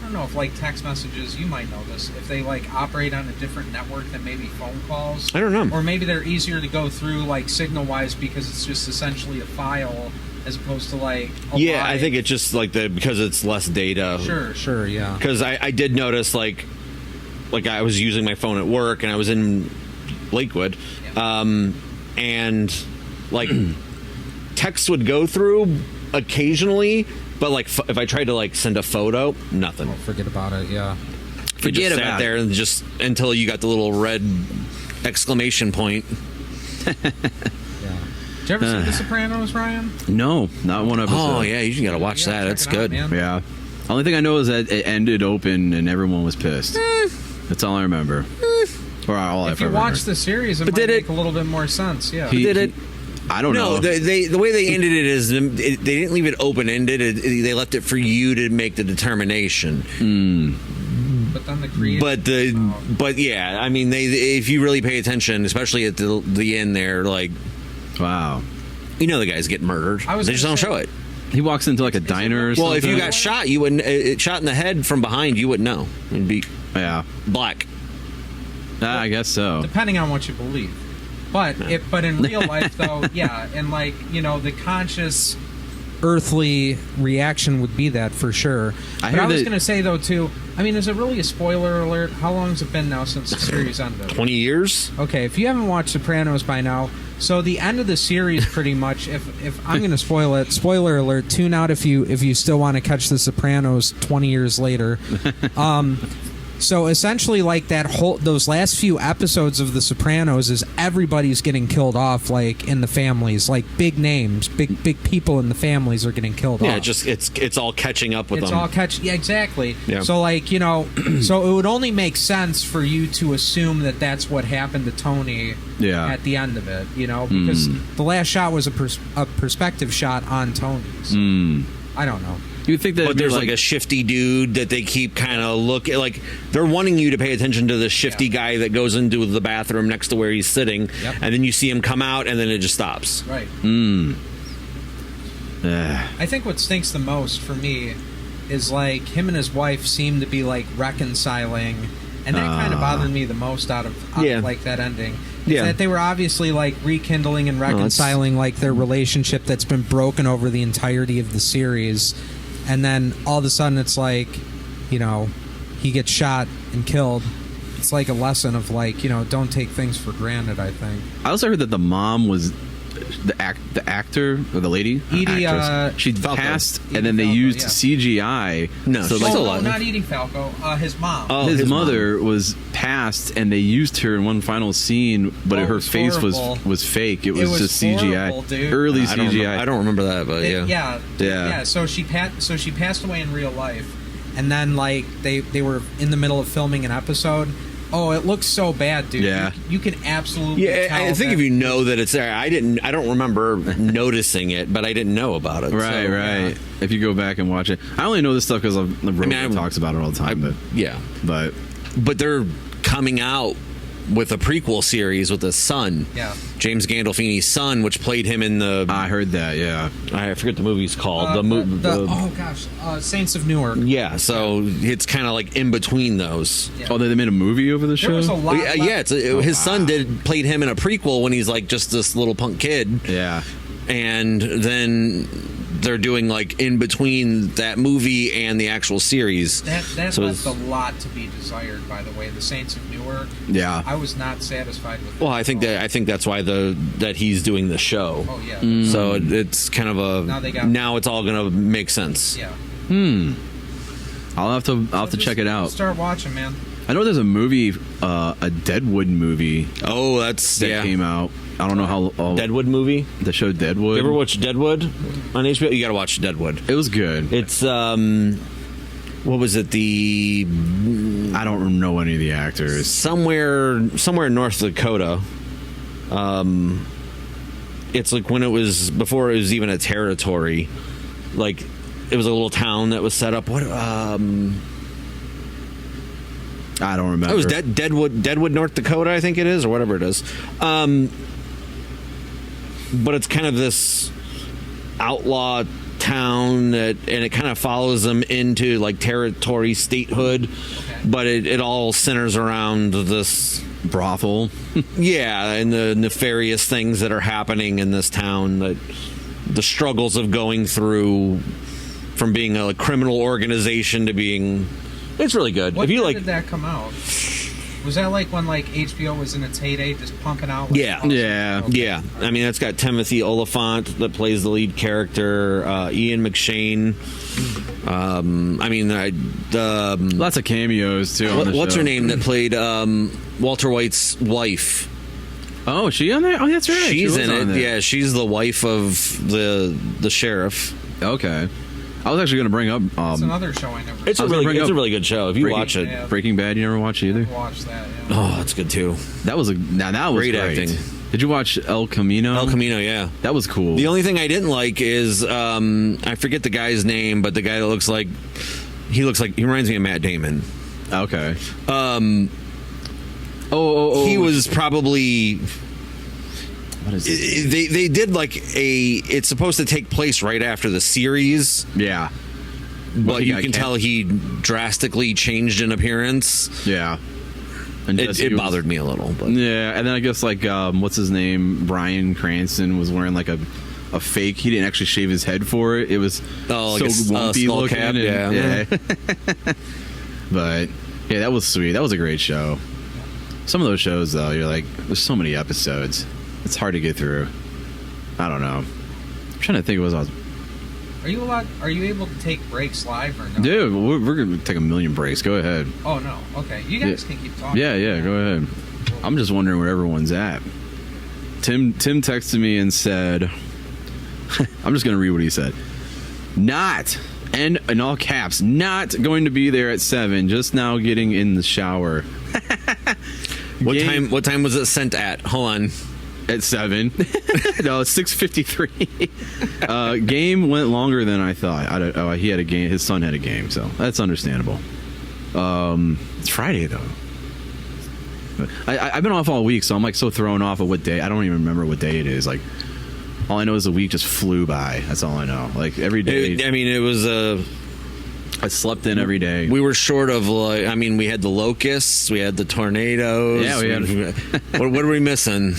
don't know if like text messages, you might know this, if they like operate on a different network than maybe phone calls. I don't know. Or maybe they're easier to go through like signal-wise because it's just essentially a file as opposed to like a Yeah, live. I think it's just like because it's less data. Sure, yeah. Because I did notice like I was using my phone at work and I was in Lakewood, and like texts would go through occasionally, but like if I tried to like send a photo, nothing. Forget about it, yeah. You just sat there and just until you got the little red exclamation point. Yeah. Did you ever see The Sopranos, Ryan? No, not one episode. Oh yeah, you gotta watch that. check It's it out, good. man. Yeah. Only thing I know is that it ended open and everyone was pissed. That's all I remember. Or all If I you remember. watch the series, it But might did it- make a little bit more sense. Yeah. Did it? I don't know. No, the way they ended it is they didn't leave it open ended. They left it for you to make the determination. But then the creative. But yeah, I mean, if you really pay attention, especially at the end there, like Wow. you know the guys get murdered. I was They just gonna don't say- show it. He walks into like a diner or something. Well, if you got shot, you wouldn't. Shot in the head from behind, you wouldn't know. It'd be Yeah. black. I guess so. Depending on what you believe. But in real life, though, yeah, and like, you know, the conscious earthly reaction would be that for sure. I But I heard was that- going to say, though, too, I mean, is it really a spoiler alert? How long has it been now since the series ended? 20 years. Okay, if you haven't watched Sopranos by now, so the end of the series, pretty much. If I'm going to spoil it, spoiler alert. Tune out if you still want to catch the Sopranos 20 years later. So essentially, like those last few episodes of The Sopranos is everybody's getting killed off, like in the families, like big names, big people in the families are getting killed off. Yeah, just it's all catching up with It's them. all yeah, exactly. Yeah. So like, you know, so it would only make sense for you to assume that that's what happened to Tony Yeah. at the end of it, you know, because the last shot was a perspective shot on Tony's. I don't know. You'd think that But there's like a shifty dude that they keep kind of looking like they're wanting you to pay attention to the shifty guy that goes into the bathroom next to where he's sitting, Yep. and then you see him come out, and then it just stops. Right. Yeah. I think what stinks the most for me is like him and his wife seem to be like reconciling, and that kind of bothered me the most out of Yeah. like that ending. Yeah. That they were obviously like rekindling and reconciling like their relationship that's been broken over the entirety of the series, and then all of a sudden it's like, you know, he gets shot and killed. It's like a lesson of like, you know, don't take things for granted. I think. I also heard that the mom was the actor or the lady Edie, actress. She Falco. passed, Edie and then they Falco, used yeah. CGI. No, so she's like still No, alive. not Edie Falco. His mom. Oh, his his mother was passed, and they used her in one final scene, but Oh, it her was face horrible. was fake. It was was just CGI. horrible, dude. Early I don't, CGI. I don't remember that, but Yeah. So she passed away in real life, and then like they were in the middle of filming an episode. Oh, it looks so bad, dude. Yeah. You can absolutely. Yeah, tell I think that- if you know that it's there, I don't remember noticing it, but I didn't know about it. Right, so, right. If you go back and watch it, I only know this stuff because Rogan I talks about it all the time. Yeah, but but they're coming out with a prequel series with his son, Yeah. James Gandolfini's son, which played him in the I heard that. Yeah, I forget the movie's called. oh gosh, Saints of Newark. Yeah, so it's kind of like in between those. Yeah. Oh, they made a movie over the show. There was a lot. Yeah, his son played him in a prequel when he's like just this little punk kid. Yeah. and then they're doing like in between that movie and the actual series. That So left it's- a lot to be desired, by the way. The Saints of Newark. Yeah. I was not satisfied with. Well, I think that's why that he's doing the show. Oh yeah. So it's kind of now it's all gonna make sense. Yeah. I'll have to check it out. Start watching, man. I know there's a movie, a Deadwood movie Oh, that's that came out. I don't know how. Deadwood movie. The show Deadwood. You ever watch Deadwood on HBO? You got to watch Deadwood. It was good. It's what was it? I don't know any of the actors. Somewhere in North Dakota. It's like when it was before it was even a territory. Like it was a little town that was set up. What? I don't remember. It was Deadwood, North Dakota, I think it is, or whatever it is. But it's kind of this outlaw town and it kind of follows them into like territory, statehood. Okay. But it all centers around this brothel. yeah, and the nefarious things that are happening in this town, that the struggles of going through from being a criminal organization to being. It's really good. What if you year like, did that come out? Was that like when like HBO was in its heyday, just pumping out? Like, Yeah. awesome- Yeah. Okay. yeah, I mean that's got Timothy Oliphant that plays the lead character, Ian McShane. I mean, Lots of cameos too. on the what's show. her name that played Walter White's wife? Oh, she on there? Oh, that's right. She's She was in on it. there. Yeah, she's the wife of the sheriff. Okay. I was actually going to bring up. It's another show I never. It's I a was gonna bring up it's a really good show. If you Breaking- watch it, Yeah. Breaking Bad. You never watched either. watched that. Yeah. oh, it's good too. That was Great great. acting. Did you watch El Camino? El Camino, yeah. That was cool. The only thing I didn't like is I forget the guy's name, but the guy that looks like he reminds me of Matt Damon. Okay. He was probably. What is it? They did like it's supposed to take place right after the series, Yeah. but he you got can tell he drastically changed in appearance. Yeah. And It Jesse was- bothered me a little, but Yeah, and then I guess like what's his name? Bryan Cranston was wearing like a fake. He didn't actually shave his head for it. It was like so a lumpy skull looking. cap, and- yeah. But yeah, that was sweet. That was a great show. Some of those shows though, you're like, there's so many episodes. It's hard to get through. I don't know. I'm trying to think of what I was. Are you able to take breaks live or no? Dude, we're gonna take a million breaks. Go ahead. Oh no. Okay. You guys can keep talking. Yeah, go ahead. I'm just wondering where everyone's at. Tim texted me and said, I'm just going to read what he said. Not, and in all caps, not going to be there at 7, just now getting in the shower. What time was it sent at? Hold on. At 7. No, it's 6:53. Game went longer than I thought. He had a game. His son had a game, so that's understandable. It's Friday though. But I've been off all week, so I'm like so thrown off of what day. I don't even remember what day it is. Like, all I know is the week just flew by. That's all I know. Like every day. It was I slept in every day. We were short of like. I mean, we had the locusts, we had the tornadoes. Yeah, we had. what are we missing?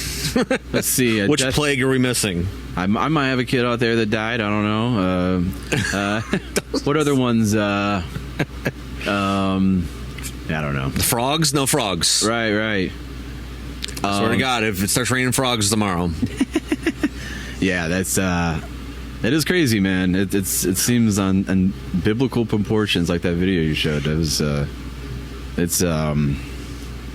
Let's see. Which plague are we missing? I might have a kid out there that died. I don't know. What other ones? I don't know. The frogs? No frogs. Right. Swear to God, if it starts raining frogs tomorrow. Yeah, that's it is crazy, man. It seems on biblical proportions, like that video you showed. It was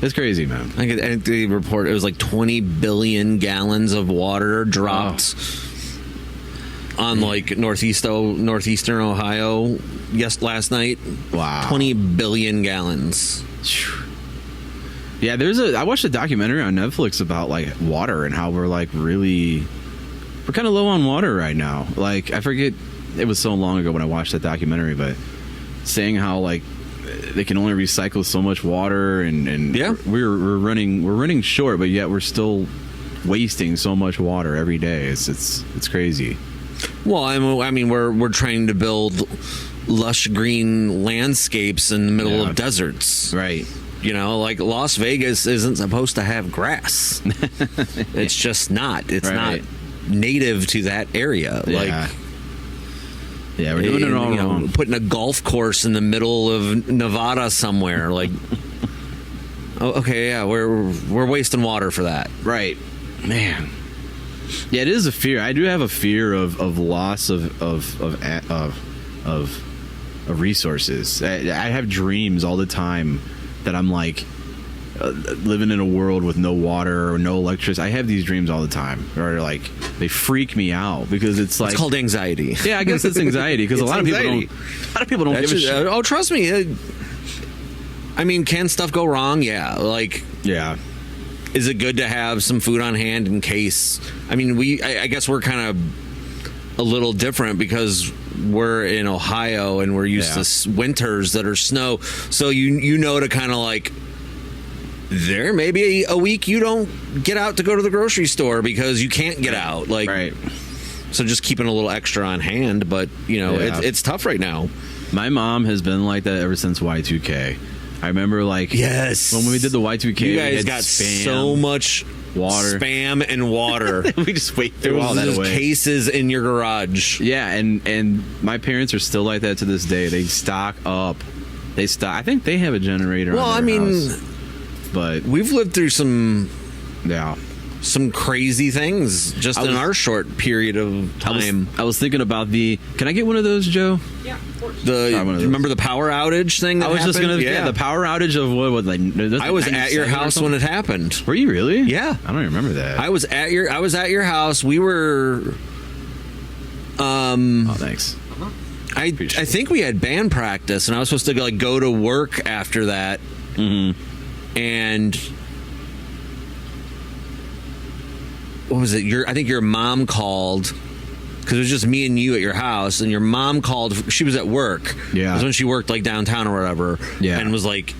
it's crazy, man. I think the report it was like 20 billion gallons of water dropped on like northeastern Ohio last night. Wow. 20 billion gallons. Yeah, I watched a documentary on Netflix about like water and how we're kind of low on water right now. Like, I forget, it was so long ago when I watched that documentary, but saying how like they can only recycle so much water and yeah, we're running short, but yet we're still wasting so much water every day. It's crazy. Well, I mean we're trying to build lush green landscapes in the middle of deserts. Right. You know, like Las Vegas isn't supposed to have grass. It's just not. It's Right. not native to that area. Yeah. Like, yeah, we're doing it all wrong. Putting a golf course in the middle of Nevada somewhere, like, oh, okay, yeah, we're wasting water for that. Right, man. Yeah, it is a fear. I do have a fear of loss of resources. I have dreams all the time that I'm like living in a world with no water or no electricity. I have these dreams all the time, or like they freak me out because it's like It's called anxiety. Yeah, I guess it's anxiety because a lot of people don't give a shit. Oh, trust me. I mean, can stuff go wrong? Yeah. Like, Yeah. is it good to have some food on hand in case? I mean, I guess we're kind of a little different because we're in Ohio and we're used to winters that are snow. So you know to kind of like, there may be a week you don't get out to go to the grocery store because you can't get out. Like, Right. So just keeping a little extra on hand, but you know, Yeah. it's tough right now. My mom has been like that ever since Y2K. I remember like Yes. when we did the Y2K, You we guys had got Spam, so much water. spam and water. We just wait There through all was that just away. cases in your garage. Yeah, and my parents are still like that to this day. They stock up. I think they have a generator. Well, on I their mean, house, but we've lived through some yeah. crazy things just in our short period of time. I was thinking about Can I get one of those, Joe? Yeah, of course. Try one of those. Remember the power outage thing? That I was just happened? gonna the power outage of what like I was at your house when it happened. Were you really? Yeah. I don't remember that. I was at your house. We were. Oh, thanks. I think we had band practice, and I was supposed to go to work after that. Mm-hmm. And what was it? I think your mom called because it was just me and you at your house, and your mom called. She was at work. Yeah, it was when she worked like downtown or whatever. Yeah, and was like,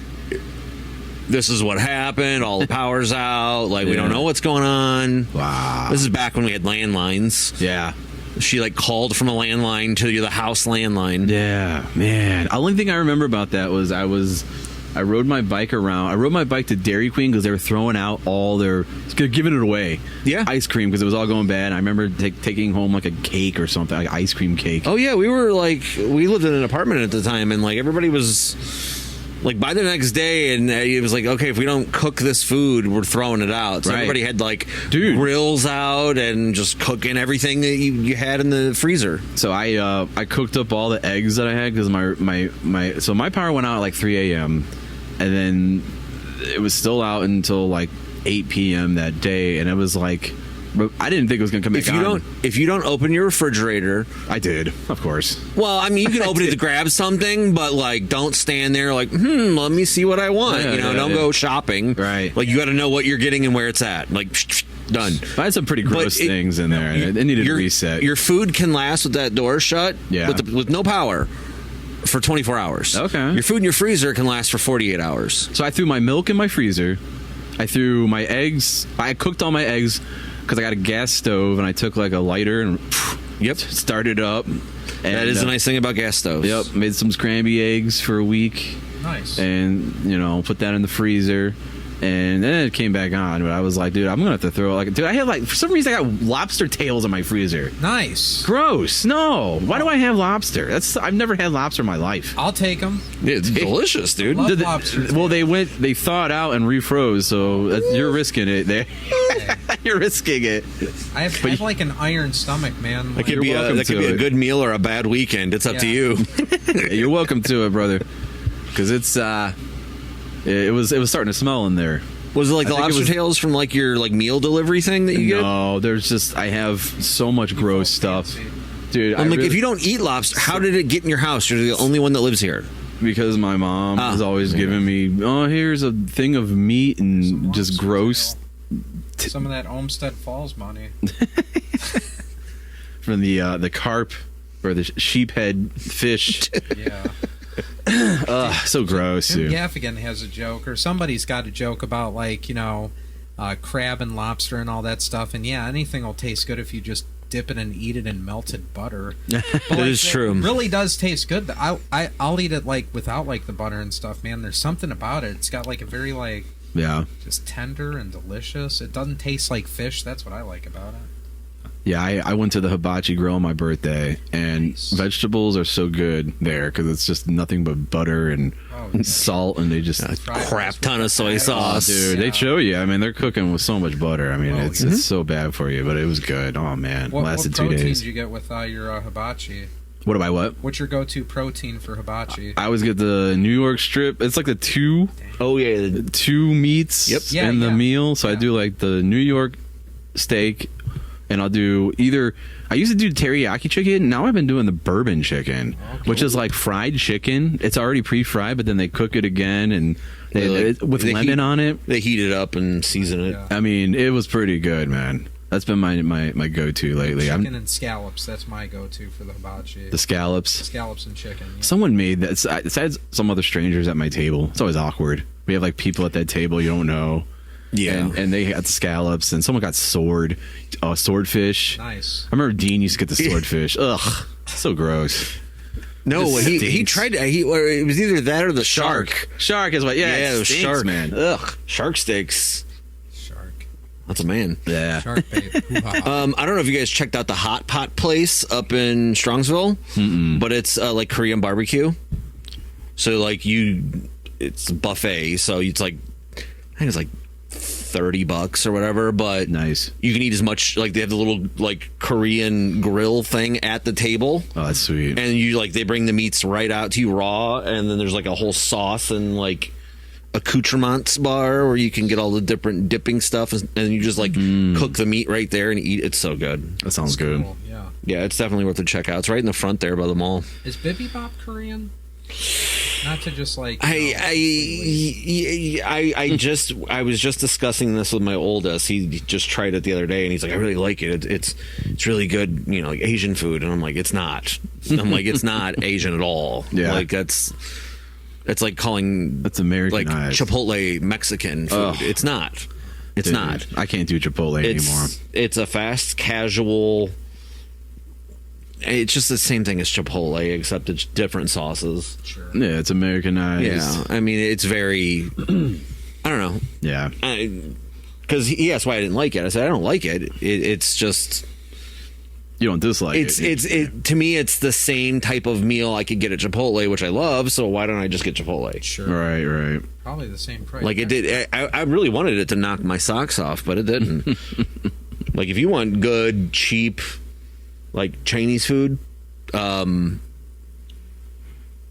"This is what happened. All the power's out. Like we don't know what's going on." Wow. This is back when we had landlines. Yeah. She like called from a landline to the house landline. Yeah, man. The only thing I remember about that was I rode my bike around. I rode my bike to Dairy Queen because they were throwing out all their giving it away. Yeah, ice cream because it was all going bad. I remember taking home like a cake or something, like ice cream cake. Oh yeah, we lived in an apartment at the time, and like everybody was like by the next day, and it was like, okay, if we don't cook this food, we're throwing it out. So everybody had like grills out and just cooking everything that you had in the freezer. So I cooked up all the eggs that I had because my power went out at like 3 a.m. and then it was still out until like 8 p.m. that day, and it was like I didn't think it was going to come back on. If you don't open your refrigerator, I did, of course. Well, I mean, you can open it to grab something, but like, don't stand there like, let me see what I want. Don't go shopping. Right. Like, you got to know what you're getting and where it's at. Like, done. I had some pretty gross things in there. It needed a reset. Your food can last with that door shut. Yeah. With no power. For 24 hours. Okay. Your food in your freezer can last for 48 hours. So I threw my milk in my freezer. I threw my eggs. I cooked all my eggs because I got a gas stove, and I took like a lighter and started up. And that is the nice thing about gas stoves. Yep. Made some scrambled eggs for a week. Nice. And put that in the freezer. And then it came back on, but I was like, dude, I'm gonna have to throw I have for some reason I got lobster tails in my freezer. Nice. Gross. No. Why do I have lobster? I've never had lobster in my life. I'll take them. Yeah, it's delicious, dude. Love lobster. Well, they thawed out and refroze, so you're risking it there. You're risking it. I have like an iron stomach, man. That could be a good meal or a bad weekend. It's up to you. You're welcome to it, brother. Because it's it was starting to smell in there. Was it like the lobster tails from like your like meal delivery thing that you get? No, there's just I have so much gross stuff, dude. I'm like, if you don't eat lobster, how did it get in your house? You're the only one that lives here. Because my mom is always giving me, here's a thing of meat and just gross. Some of that Olmsted Falls money. From the carp or the sheephead fish. Yeah. So gross. Jim Gaffigan has a joke, or somebody's got a joke about like crab and lobster and all that stuff. And yeah, anything will taste good if you just dip it and eat it in melted butter. That is true. It really does taste good. I'll eat it like without like the butter and stuff. Man, there's something about it. It's got like a very like just tender and delicious. It doesn't taste like fish. That's what I like about it. Yeah, I went to the Hibachi Grill on my birthday, and Nice. vegetables are so good there because it's just nothing but butter and yeah. salt, and they just Fried Crap rice ton with of soy the sauce. dude, Yeah. they show you. I mean, they're cooking with so much butter. I mean, Oh, it's so bad for you, but it was good. Oh man, What lasted 2 protein days. do you get with your hibachi? What about what? What's your go-to protein for hibachi? I always get the New York strip. It's like the two Oh yeah, meats Yep. Yeah, in the yeah. meal. So I Yeah. do like the New York steak, and I'll do either. I used to do teriyaki chicken. Now I've been doing the bourbon chicken, which is like fried chicken. It's already pre-fried, but then they cook it again and with they lemon heat- on it. they heat it up and season it. Yeah. I mean, it was pretty good, man. That's been my go-to lately. Chicken and scallops. That's my go-to for the hibachi. The scallops. Scallops and chicken. Yeah. Someone made that. It's had some other strangers at my table. It's always awkward. We have like people at that table you don't know. Yeah. And they got scallops, and someone got swordfish. Nice. I remember Dean used to get the swordfish. Ugh, so gross. No, It he stinks. tried. It was either that or the shark. Shark is what? Yeah, it it was stinks, shark, man. Ugh, shark steaks. Shark. That's a man. Yeah. Shark bait. Hoo-ha. I don't know if you guys checked out the Hot Pot place up in Strongsville, but it's like Korean barbecue. So like it's a buffet. So it's like I think it's like $30 or whatever, but Nice. you can eat as much. Like they have the little like Korean grill thing at the table. Oh, that's sweet. And they bring the meats right out to you raw, and then there's like a whole sauce and like accoutrements bar where you can get all the different dipping stuff, and you just like cook the meat right there and eat. It's so good. That sounds good. Cool. Yeah. Yeah, it's definitely worth a check out. It's right in the front there by the mall. Is bibimbap Korean? Not to just like. I was just discussing this with my oldest. He just tried it the other day, and he's like, I really like it. It's really good, like Asian food. And I'm like, it's not. I'm like, it's not Asian at all. Yeah. Like it's like calling That's like Americanized. Chipotle Mexican food. Ugh. It's not. It's Dude, not. I can't do Chipotle anymore. It's a fast casual. It's just the same thing as Chipotle, except it's different sauces. Sure. Yeah, it's Americanized. Yeah, I mean, it's very. I don't know. Yeah. Because he asked why I didn't like it. I said I don't like it. It's just You don't dislike it's it. to me it's the same type of meal I could get at Chipotle, which I love. So why don't I just get Chipotle? Sure. Right. Probably the same price. Like it did. I really wanted it to knock my socks off, but it didn't. Like if you want good, cheap, like Chinese food,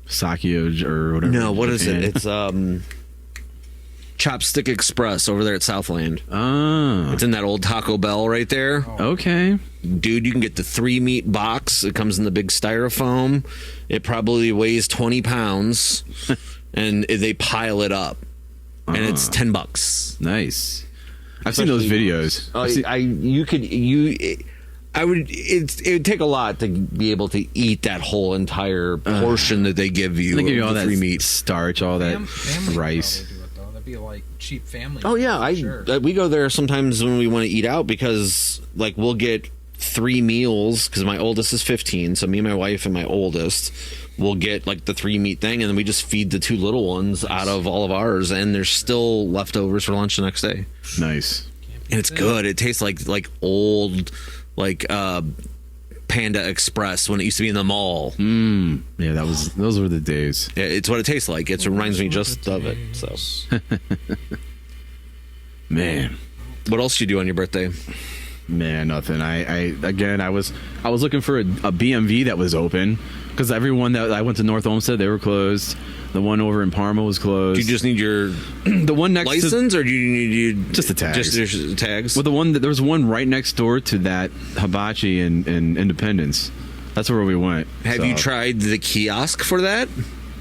Sakio or whatever. no, what is it? Japan. It's Chopstick Express over there at Southland. Ah. It's in that old Taco Bell right there. Okay. Dude, you can get the 3-meat box. It comes in the big styrofoam. It probably weighs 20 pounds, and they pile it up, and it's $10. Nice. I've seen those videos. I've seen- It would take a lot to be able to eat that whole entire portion that they give you. They give you of all the that 3 meat. starch, all that family rice. would probably do it though. That'd be like cheap family. Oh yeah, food, for sure. we go there sometimes when we want to eat out because like we'll get 3 meals because my oldest is 15, so me and my wife and my oldest will get like the 3-meat thing, and then we just feed the 2 little ones out of all of ours, and there's still leftovers for lunch the next day, Nice. and it's good. It tastes like old like Panda Express when it used to be in the mall. Yeah, those were the days. Yeah, it's what it tastes like. It reminds me just of it. So, Man. what else do you do on your birthday? Man, nothing. I was looking for a BMV that was open because everyone that I went to North Olmsted, they were closed. The one over in Parma was closed. Do you just need your the one next license, or do you need Just the tags. Just your tags. well, there was one right next door to that hibachi in Independence. That's where we went. Have you tried the kiosk for that?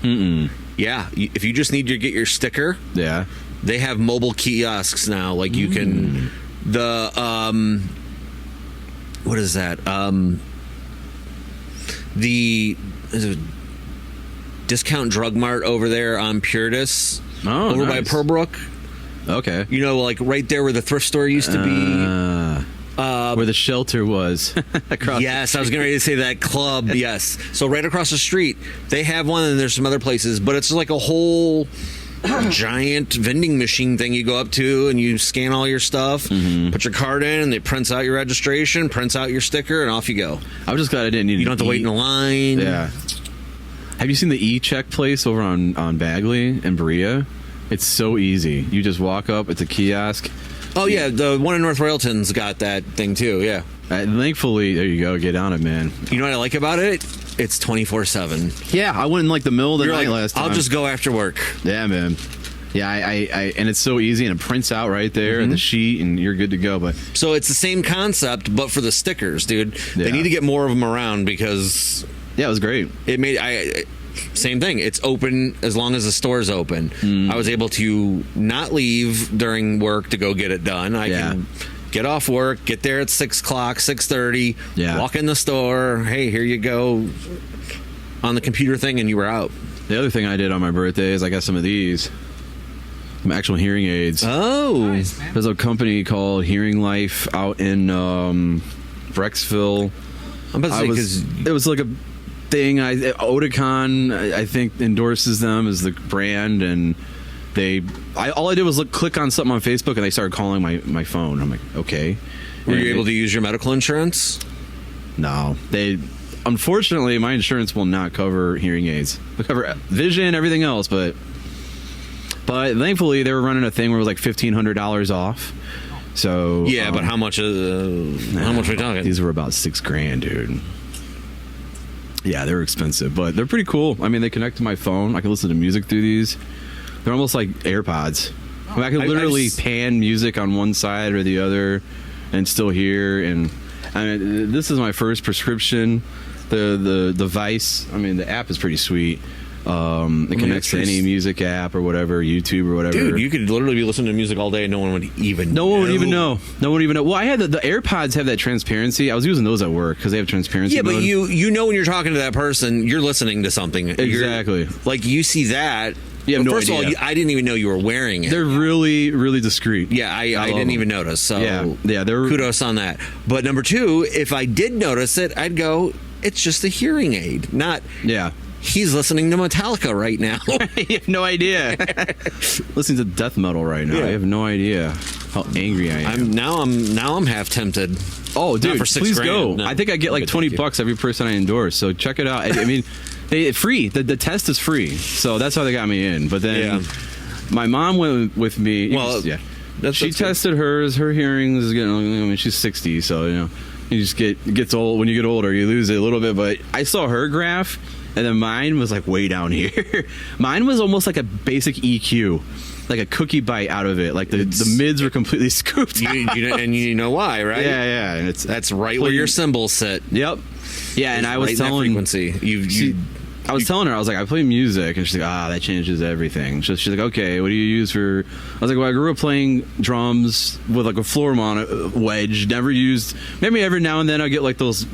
Yeah, if you just need to get your sticker, Yeah. they have mobile kiosks now. Like you can what is that? The is it Discount Drug Mart over there on Purtis, over by nice. Pearlbrook. Okay. Like right there where the thrift store used to be. Where the shelter was. Across. Yes, I was getting ready to say that club. Yes. So right across the street, they have one, and there's some other places, but it's like a whole giant vending machine thing you go up to and you scan all your stuff, put your card in, and it prints out your registration, prints out your sticker, and off you go. I was just glad I didn't need. You don't have to wait in a line. Yeah. Have you seen the e-check place over on Bagley and Berea? It's so easy. You just walk up. It's a kiosk. Oh yeah, the one in North Royalton's got that thing too. Yeah. Thankfully, there you go. Get on it, man. You know what I like about it? It's 24/7. Yeah, I went in like the middle of the You're night like, last time. I'll just go after work. Yeah, man. Yeah, I and it's so easy, and it prints out right there in the sheet, and you're good to go. But So it's the same concept, but for the stickers, dude. They Yeah. need to get more of them around because yeah, it was great. it made same thing. It's open as long as the store's open. I was able to not leave during work to go get it done. I can get off work, get there at 6 o'clock, 6:30, walk in the store. Hey, here you go on the computer thing, and you were out. The other thing I did on my birthday is I got some of these. Some actual hearing aids. Oh. Nice, man. There's a company called Hearing Life out in Brecksville. I'm about to say, because It was like a thing. Oticon, I think, endorses them as the brand, and all I did was click on something on Facebook, and they started calling my phone. I'm like, okay. were you able to use your medical insurance? No, unfortunately, my insurance will not cover hearing aids. They cover vision, everything else, but thankfully they were running a thing where it was like $1,500 off. So Yeah, but how much are we talking? These were about $6,000, dude. Yeah, they were expensive, but they're pretty cool. I mean, they connect to my phone. I can listen to music through these. They're almost like AirPods. I mean, I can literally pan music on one side or the other and still hear. And I mean, this is my first prescription. The device, I mean, the app is pretty sweet. It connects to any music app or whatever, YouTube or whatever. Dude, you could literally be listening to music all day and no one would even No know. one would even know. No one would even know. Well, I had the AirPods have that transparency. I was using those at work because they have transparency. Yeah, but mode. you know when you're talking to that person, you're listening to something. Exactly. Like you see that. You have no First idea. of all, I didn't even know you were wearing it. They're really, really discreet. Yeah, I love didn't them. even notice. So Yeah, they're kudos on that. But number two, if I did notice it, I'd go, it's just a hearing aid, not Yeah. he's listening to Metallica right now. You have no idea. Listening to death metal right now. Yeah. I have no idea how angry I am. I'm half tempted. Oh, dude, for $6,000. please go. No. I think I get like Good, thank you. $20 every person I endorse. So check it out. I mean, free. The test is free. So that's how they got me in. But then my mom went with me. Well, yeah. that's She good. tested hers. Her hearing is getting. I mean, she's 60, so you just gets old. When you get older, you lose it a little bit. But I saw her graph, and then mine was like way down here. Mine was almost like a basic EQ, like a cookie bite out of it. Like the mids were completely scooped out. And you know why, right? Yeah. And That's right where your cymbals sit. Yep. Yeah, and I was Right in that telling frequency. I was telling her, I was like, I play music, and she's like, that changes everything. She's like, okay, what do you use for? I was like, well, I grew up playing drums with like a floor wedge. Never used. Maybe every now and then I get like those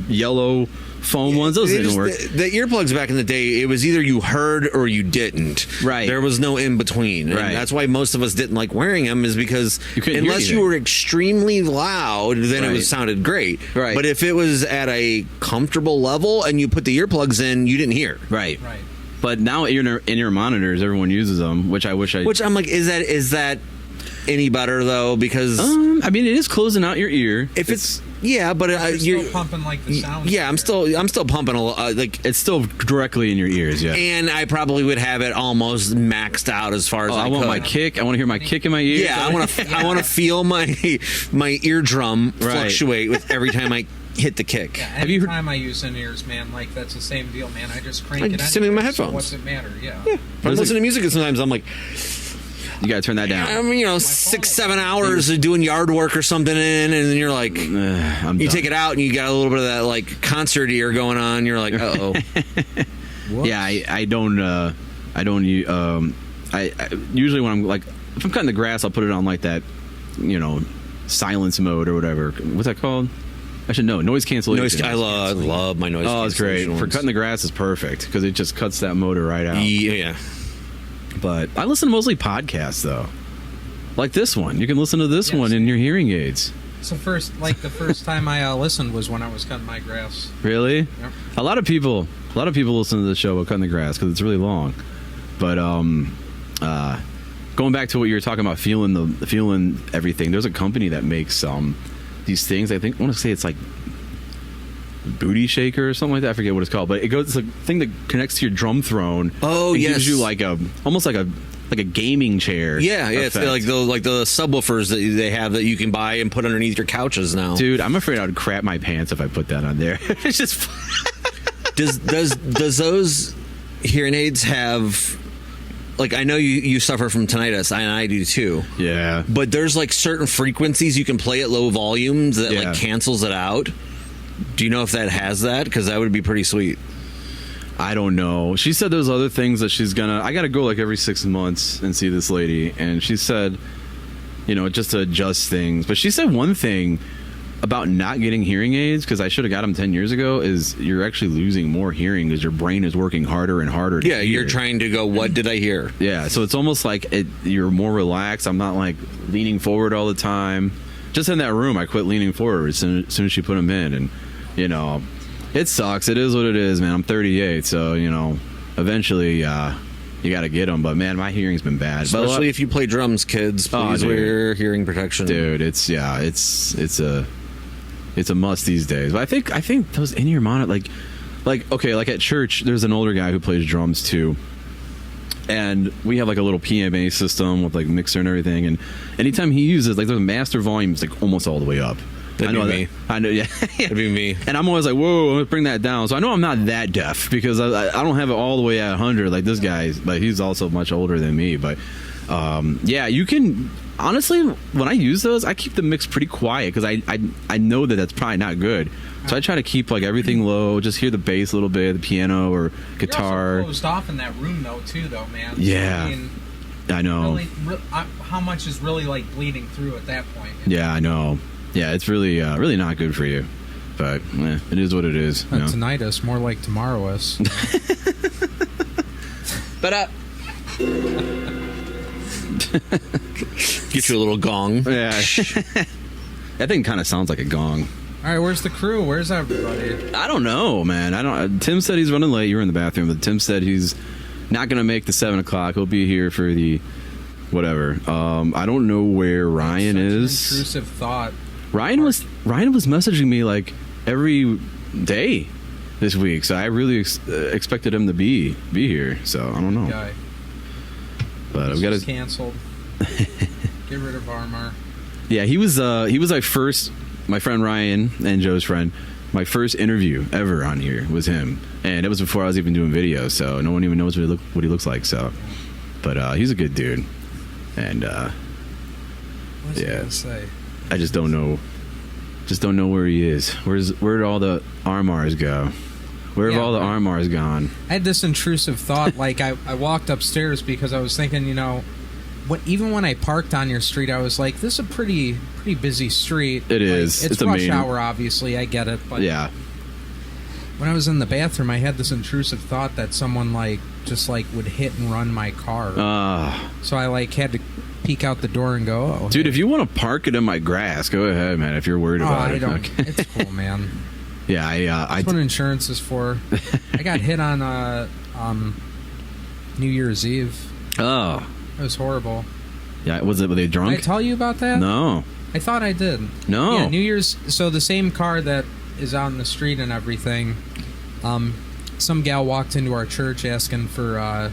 yellow foam ones. Those didn't work. The earplugs back in the day, it was either you heard or you didn't. Right. There was no in between. Right. And that's why most of us didn't like wearing them, is because You couldn't hear unless you anything. were extremely loud, then it Right. sounded great. Right. But if it was at a comfortable level and you put the earplugs in, you didn't hear. Right. Right. But now in your monitors, everyone uses them, which I wish I. Which I'm like, is that any better though? Because I mean, it is closing out your ear. if it's yeah, but You're still pumping like the sound. yeah, I'm still pumping a lot. Like it's still directly in your ears. Yeah. and I probably would have it almost maxed out as far as I want could. my kick. I want to hear my kick in my ears. Yeah, I want to feel my eardrum Right. fluctuate with every time I hit the kick. Yeah, Have you heard- anytime I use in-ears, man, like that's the same deal, man. I just crank I it just sit in my anyway, so headphones. what's it matter? Yeah. If I'm listening to music, and sometimes I'm like, You gotta turn that down. I'm 6-7 hours of doing yard work or something in, and then you're like, I'm you done. take it out and you got a little bit of that like concert ear going on. You're like, uh-oh. Yeah, I don't. I usually when I'm like, if I'm cutting the grass, I'll put it on like that, silence mode or whatever. What's that called? I should know. Noise cancellation. I love my noise. Oh, it's great. cancellation For ones. cutting the grass is perfect because it just cuts that motor right out. Yeah. But I listen to mostly podcasts though, like this one. You can listen to this Yes. one in your hearing aids. So the first time I listened was when I was cutting my grass. Really? Yep. A lot of people listen to the show about cutting the grass because it's really long. But Going back to what you were talking about, feeling everything. There's a company that makes these things. I want to say it's like booty shaker or something like that. I forget what it's called, but it's a thing that connects to your drum throne. Oh, and yes. gives you like almost like a gaming chair. Yeah, it's effect. like the subwoofers that they have that you can buy and put underneath your couches now. Dude, I'm afraid I would crap my pants if I put that on there. It's just does those hearing aids have, like, I know you suffer from tinnitus, and I do too. yeah. But there's like certain frequencies you can play at low volumes that Yeah. like cancels it out. Do you know if that has that? Because that would be pretty sweet. I don't know. She said there's other things that I gotta go like every 6 months and see this lady, and she said, just to adjust things. But she said one thing about not getting hearing aids, because I should have got them 10 years ago, is you're actually losing more hearing because your brain is working harder and harder to Yeah, hear. you're trying to go, what did I hear? Yeah, so it's almost like you're more relaxed. I'm not like leaning forward all the time. Just in that room, I quit leaning forward as soon as she put them in, and it sucks. It is what it is, man. I'm 38, so eventually you got to get them. But man, my hearing's been bad. Especially if you play drums, kids. Please dude. wear hearing protection. Dude, it's a must these days. But I think those in-ear monitor, like at church, there's an older guy who plays drums too, and we have like a little PMA system with like mixer and everything. And anytime he uses, like, there's master volumes like almost all the way up. That'd be me. I know, yeah. That'd be me. And I'm always like, whoa, let's bring that down. So I know I'm not that deaf because I don't have it all the way at 100 like this guy, but he's also much older than me. But yeah, you can. Honestly, when I use those, I keep the mix pretty quiet because I know that's probably not good. So I try to keep like everything low, just hear the bass a little bit, the piano or guitar. You're also closed off in that room though, too, though, man. Yeah. I mean, I know. how much is really like bleeding through at that point? Yeah, I know. Yeah, it's really really not good for you. But it is what it is. Tinnitus, more like tomorrow-us. But get you a little gong. Yeah. That thing kind of sounds like a gong. All right, where's the crew? Where's everybody? I don't know, man. Tim said he's running late. You were in the bathroom, but Tim said he's not going to make the 7 o'clock. He'll be here for the whatever. I don't know where Ryan is. An intrusive thought. Ryan was messaging me like every day this week, so I really expected him to be here. So I don't know. Guy. But I've got to canceled. Get rid of Armor. Yeah, he was my friend Ryan and Joe's friend. My first interview ever on here was him, and it was before I was even doing videos, so no one even knows what he looks like. So, but he's a good dude, and What's he gonna say? I just don't know where he is. Where'd all the Armars go? Where have all the Armars gone? I had this intrusive thought. Like I walked upstairs because I was thinking, even when I parked on your street, I was like, this is a pretty busy street. It is. It's rush hour, obviously. I get it. But yeah. When I was in the bathroom, I had this intrusive thought that someone just would hit and run my car. So I had to peek out the door and go, oh, dude, hey. if you want to park it in my grass, go ahead, man. If you're worried about it. Okay. It's cool, man. Yeah, That's what insurance is for. I got hit on New Year's Eve. Oh. It was horrible. Yeah, were they drunk? Did I tell you about that? No. I thought I did. No. Yeah, New Year's. So the same car that is out in the street and everything. Some gal walked into our church asking for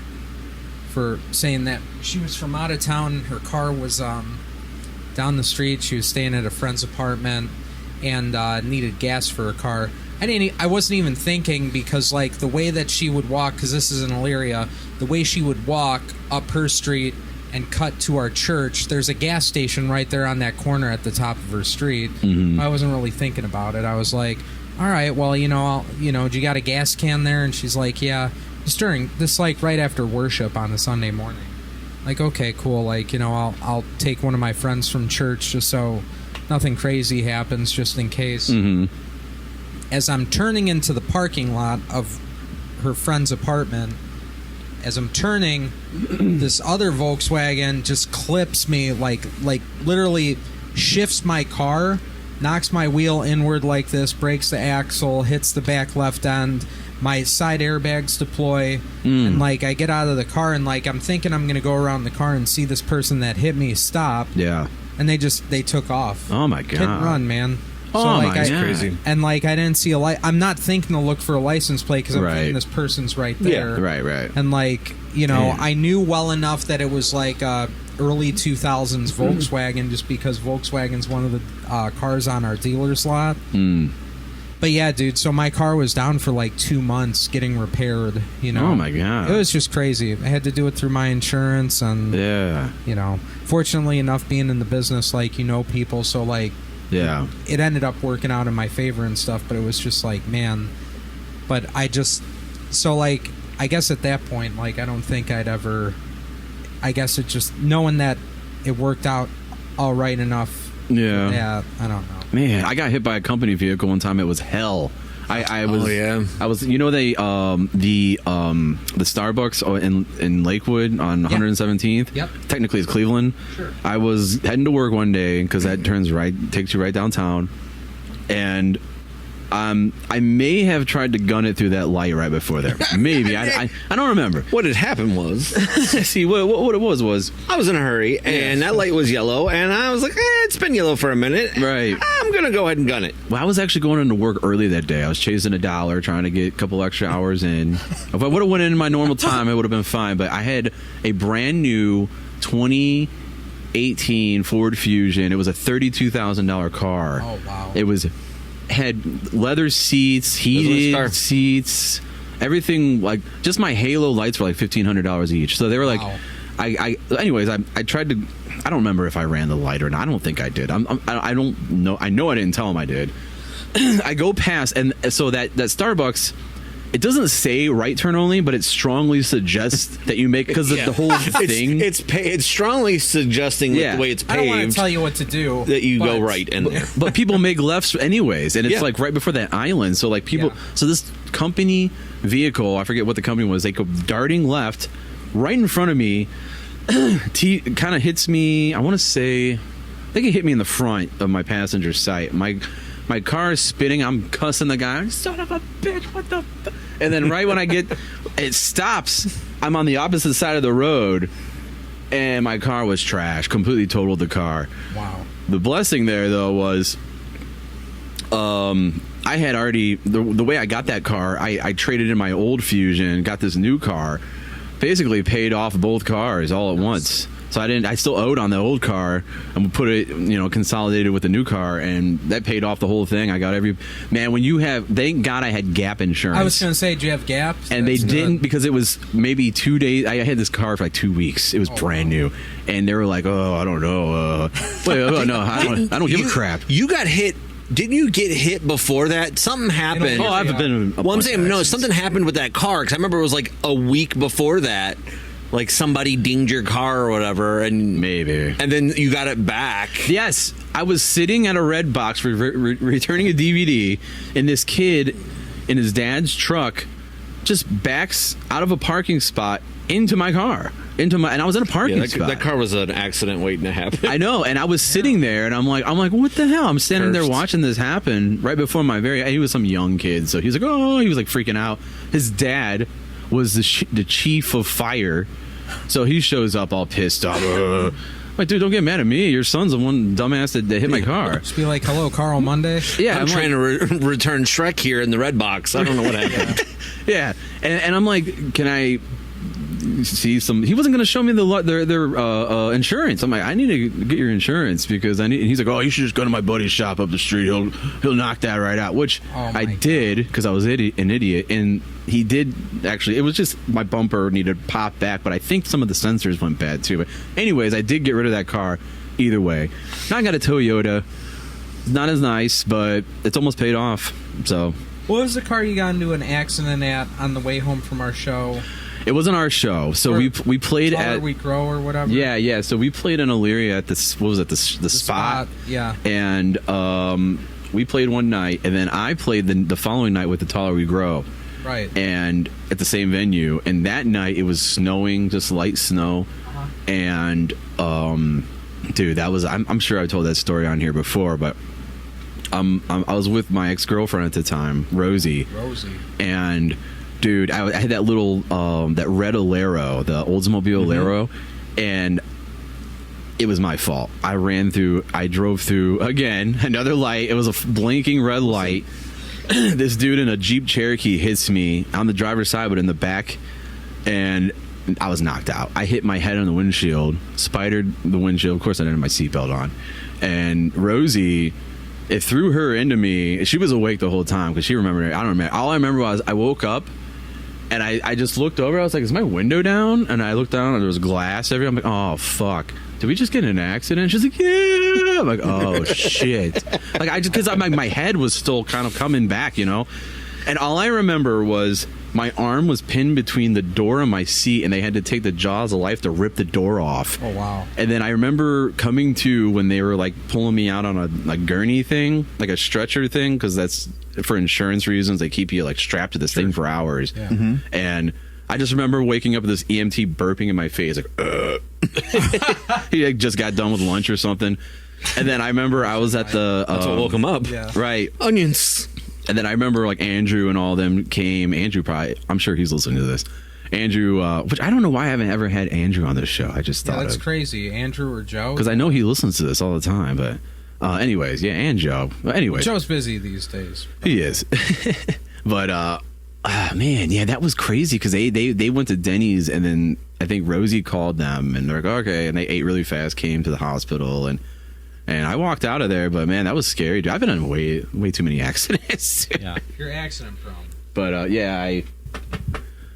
saying that she was from out of town. Her car was down the street. She was staying at a friend's apartment and needed gas for her car. I wasn't even thinking because the way that she would walk, because this is in Elyria, the way she would walk up her street and cut to our church, there's a gas station right there on that corner at the top of her street. Mm-hmm. I wasn't really thinking about it. I was like, all right, well, do you got a gas can there? And she's like, yeah. It's during this, right after worship on a Sunday morning. Okay, cool. I'll take one of my friends from church just so nothing crazy happens, just in case. Mm-hmm. As I'm turning into the parking lot of her friend's apartment, as I'm turning, this other Volkswagen just clips me, literally shifts my car, knocks my wheel inward like this, breaks the axle, hits the back left end, my side airbags deploy, and like I get out of the car and like I'm thinking I'm gonna go around the car and see this person that hit me stop, Yeah. and they took off. Oh my god. Hit and run, man. Oh like, my I, god. crazy. And like I didn't see a light. I'm not thinking to look for a license plate because I'm Right. thinking this person's right there. Right. And like, you know, Damn. I knew well enough that it was like early 2000s Volkswagen, just because Volkswagen's one of the cars on our dealer's lot. But yeah, dude, so my car was down for like 2 months getting repaired, you know. Oh my god. It was just crazy. I had to do it through my insurance, and Yeah. you know, fortunately enough, being in the business, like, you know people, so like Yeah. it ended up working out in my favor and stuff, but it was just like, man. But I just, so like, I guess at that point, like, I don't think I'd ever, I guess it just, knowing that it worked out all right enough. Yeah. Yeah, I don't know. Man, I got hit by a company vehicle one time. It was hell. I was. Oh, yeah. I was. You know the Starbucks in Lakewood on 117th. Yep. Technically, it's Cleveland. Sure. I was heading to work one day because that takes you right downtown, and I may have tried to gun it through that light right before there. Maybe I don't remember. What had happened was, See what it was I was in a hurry, and that light was yellow, and I was like, it's been yellow for a minute. Right. I'm going to go ahead and gun it. Well, I was actually going into work early that day. I was chasing $1, trying to get a couple extra hours in. If I would have went in my normal time, it would have been fine. But I had a brand new 2018 Ford Fusion. It was a $32,000 car. Oh, wow. It had leather seats, heated seats, everything. Like, just my halo lights were like $1,500 each. So they were like, Wow. Anyways, I tried to. I don't remember if I ran the light or not. I don't think I did. I don't know. I know I didn't tell him I did. I go past, and so that Starbucks, it doesn't say right turn only, but it strongly suggests that you make, because the whole thing. It's strongly suggesting with the way it's I don't want to paved tell you what to do. that you go but- right in there. But people make lefts anyways, and it's Yeah. like right before that island. So like people, Yeah. so this company vehicle, I forget what the company was. They go darting left, right in front of me. Kind of hits me. I want to say, I think it hit me in the front of my passenger side. My car is spinning. I'm cussing the guy. Son of a bitch! What the? And then right when it stops. I'm on the opposite side of the road, and my car was trash. Completely totaled the car. Wow. The blessing there, though, was I had already, the way I got that car, I traded in my old Fusion, got this new car, basically paid off both cars all at once. So I still owed on the old car, and we put it, consolidated with the new car, and that paid off the whole thing. I got when you have, thank God I had Gap insurance. I was going to say, do you have Gap? And That's they didn't, good. because it was maybe 2 days. I had this car for like 2 weeks. It was brand new, and they were like, "Oh, I don't know. No, I don't give a crap." You got hit. Didn't you get hit before that? Something happened. Oh, I've been. Well, I'm saying no. Something happened with that car, because I remember it was like a week before that. Like somebody dinged your car or whatever, and Maybe. and then you got it back. Yes, I was sitting at a red box returning a DVD, and this kid in his dad's truck just backs out of a parking spot into my car, and I was in a parking spot. That car was an accident waiting to happen. I know, and I was sitting there, and I'm like, what the hell? I'm standing there Cursed. watching this happen right before my he was some young kid, so he was like, he was like freaking out. His dad was the chief of fire, so he shows up all pissed off. Like, dude, don't get mad at me. Your son's the one dumbass that hit my car. Just be like, hello, Carl Monday. Yeah, I'm trying to return Shrek here in the red box. I don't know what happened. Yeah, and I'm like, can I see some? He wasn't going to show me their insurance. I'm like, I need to get your insurance because I need. And he's like, you should just go to my buddy's shop up the street. He'll knock that right out. Which I did because I was an idiot, and he did actually. It was just my bumper needed pop back, but I think some of the sensors went bad too. But anyways, I did get rid of that car. Either way, now I got a Toyota. Not as nice, but it's almost paid off. So. What was the car you got into an accident at on the way home from our show? It wasn't our show, so Or we played Taller at We Grow or whatever. yeah. So we played in Elyria at this. What was it? The spot. Yeah. And we played one night, and then I played the following night with the Taller We Grow. Right. And at the same venue, and that night it was snowing, just light snow, and dude, that was. I'm sure I told that story on here before, but I was with my ex-girlfriend at the time, Rosie. And dude, I had that little that red Alero, the Oldsmobile Alero, and it was my fault. I drove through again, another light. It was a blinking red light. This dude in a Jeep Cherokee hits me on the driver's side, but in the back, and I was knocked out. I hit my head on the windshield, spidered the windshield. Of course, I didn't have my seatbelt on. And Rosie, it threw her into me. She was awake the whole time because she remembered it. I don't remember. All I remember was I woke up and I just looked over. I was like, is my window down? And I looked down and there was glass everywhere. I'm like, oh, fuck. Did we just get in an accident? She's like, yeah. I'm like, oh, shit. Like, because my head was still kind of coming back, you know? And all I remember was my arm was pinned between the door and my seat, and they had to take the jaws of life to rip the door off. Oh, wow. And then I remember coming to when they were like pulling me out on a gurney thing, like a stretcher thing, because that's for insurance reasons. They keep you like strapped to this thing for hours. Yeah. And I just remember waking up with this EMT burping in my face, like, he like, just got done with lunch or something. And then I remember I was at the... That's what woke him up. Yeah. Right. Onions. And then I remember like Andrew and all of them came. Andrew probably, I'm sure he's listening to this. Andrew, which I don't know why I haven't ever had Andrew on this show. I just thought that's crazy. Andrew or Joe? Because I know he listens to this all the time. But anyways, yeah, and Joe. But anyways, Joe's busy these days. He is. But man, yeah, that was crazy because they went to Denny's and then I think Rosie called them and they're like, okay, and they ate really fast, came to the hospital and I walked out of there, but man, that was scary, dude. I've been in way too many accidents. Yeah, you're accident prone. But yeah,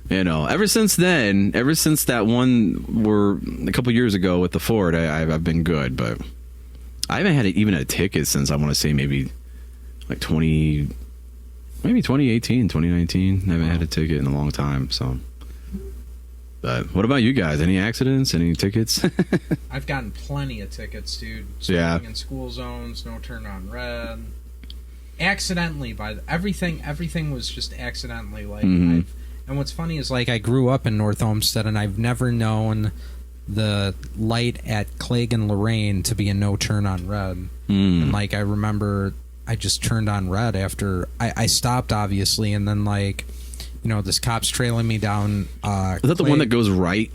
ever since then, ever since that one were a couple years ago with the Ford, I've been good. But I haven't had even a ticket since I want to say maybe like 2018, 2019. I haven't had a ticket in a long time. So. But what about you guys? Any accidents? Any tickets? I've gotten plenty of tickets, dude. Yeah. In school zones, no turn on red. Accidentally, everything was just accidentally. Like, and what's funny is like I grew up in North Olmsted, and I've never known the light at Clegg and Lorraine to be a no turn on red. And like I remember, I just turned on red after I stopped, obviously, and then like. This cop's trailing me down. Is that the one that goes right?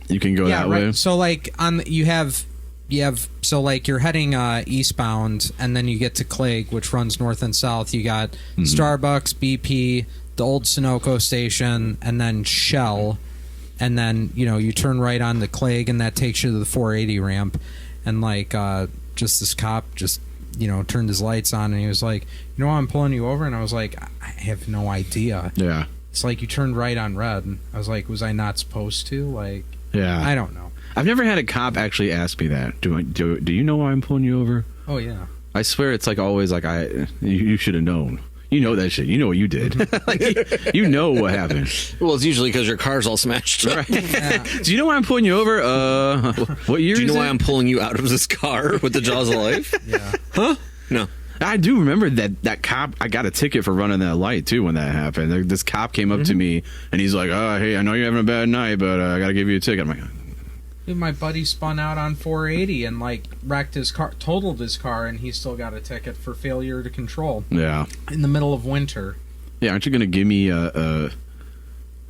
You can go that way. So like you have so like you're heading eastbound, and then you get to Clegg, which runs north and south. You got Starbucks, BP, the old Sunoco station, and then Shell, and then you turn right on the Clegg, and that takes you to the 480 ramp, and like just this cop just turned his lights on, and he was like, I'm pulling you over, and I was like, I have no idea. Yeah. It's like you turned right on red. And I was like, was I not supposed to? Like, yeah, I don't know. I've never had a cop actually ask me that. Do you know why I'm pulling you over? Oh yeah. I swear it's like always like you should have known. You know that shit. You know what you did. Like, you know what happened. Well, it's usually because your car's all smashed up. Right. Yeah. Do you know why I'm pulling you over? What year? Do you know why it? I'm pulling you out of this car with the jaws of life? Yeah. Huh? No. I do remember that cop. I got a ticket for running that light too when that happened. This cop came up to me and he's like, "Oh, hey, I know you're having a bad night, but I got to give you a ticket." I'm like, dude, my buddy spun out on 480 and like wrecked his car, totaled his car, and he still got a ticket for failure to control. Yeah. In the middle of winter. Yeah, aren't you gonna give me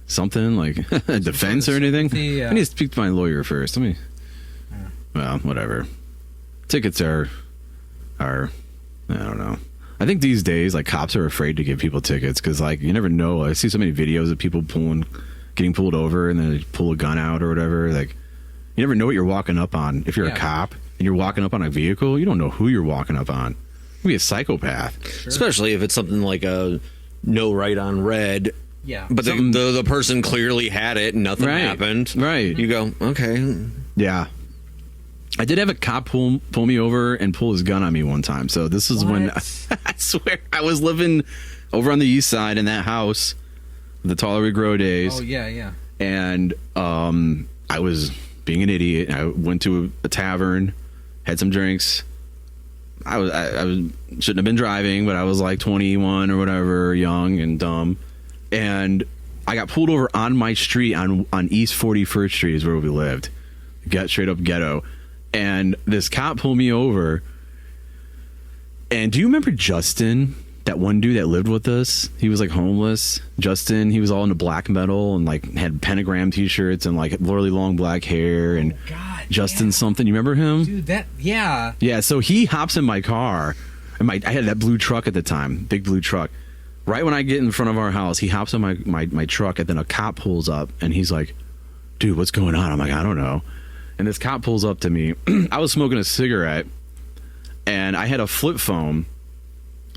something like a defense or anything? I need to speak to my lawyer first. Well, whatever. Tickets are. I don't know. I think these days, like, cops are afraid to give people tickets because, like, you never know. I see so many videos of people getting pulled over and then they pull a gun out or whatever. Like, you never know what you're walking up on. If you're a cop and you're walking up on a vehicle, you don't know who you're walking up on. You can be a psychopath. Sure. Especially if it's something like a no right on red. Yeah. But the person clearly had it and nothing happened. Right. You go, okay. Yeah. I did have a cop pull me over and pull his gun on me one time. So this is when I swear I was living over on the east side in that house, the Taller Grow days. Oh yeah. And I was being an idiot. I went to a tavern, had some drinks. I shouldn't have been driving, but I was like 21 or whatever, young and dumb. And I got pulled over on my street on East 41st Street is where we lived. Straight up ghetto. And this cop pulled me over And do you remember Justin? That one dude that lived with us, he was like homeless. Justin, he was all into black metal and like had pentagram t-shirts and like really long black hair. And God, Justin something, you remember him? Dude, yeah. Yeah, so he hops in my car. And I had that blue truck at the time, big blue truck. Right when I get in front of our house, he hops in my truck, and then a cop pulls up and he's like, dude, what's going on? I'm like, I don't know. And this cop pulls up to me. I was smoking a cigarette and I had a flip phone.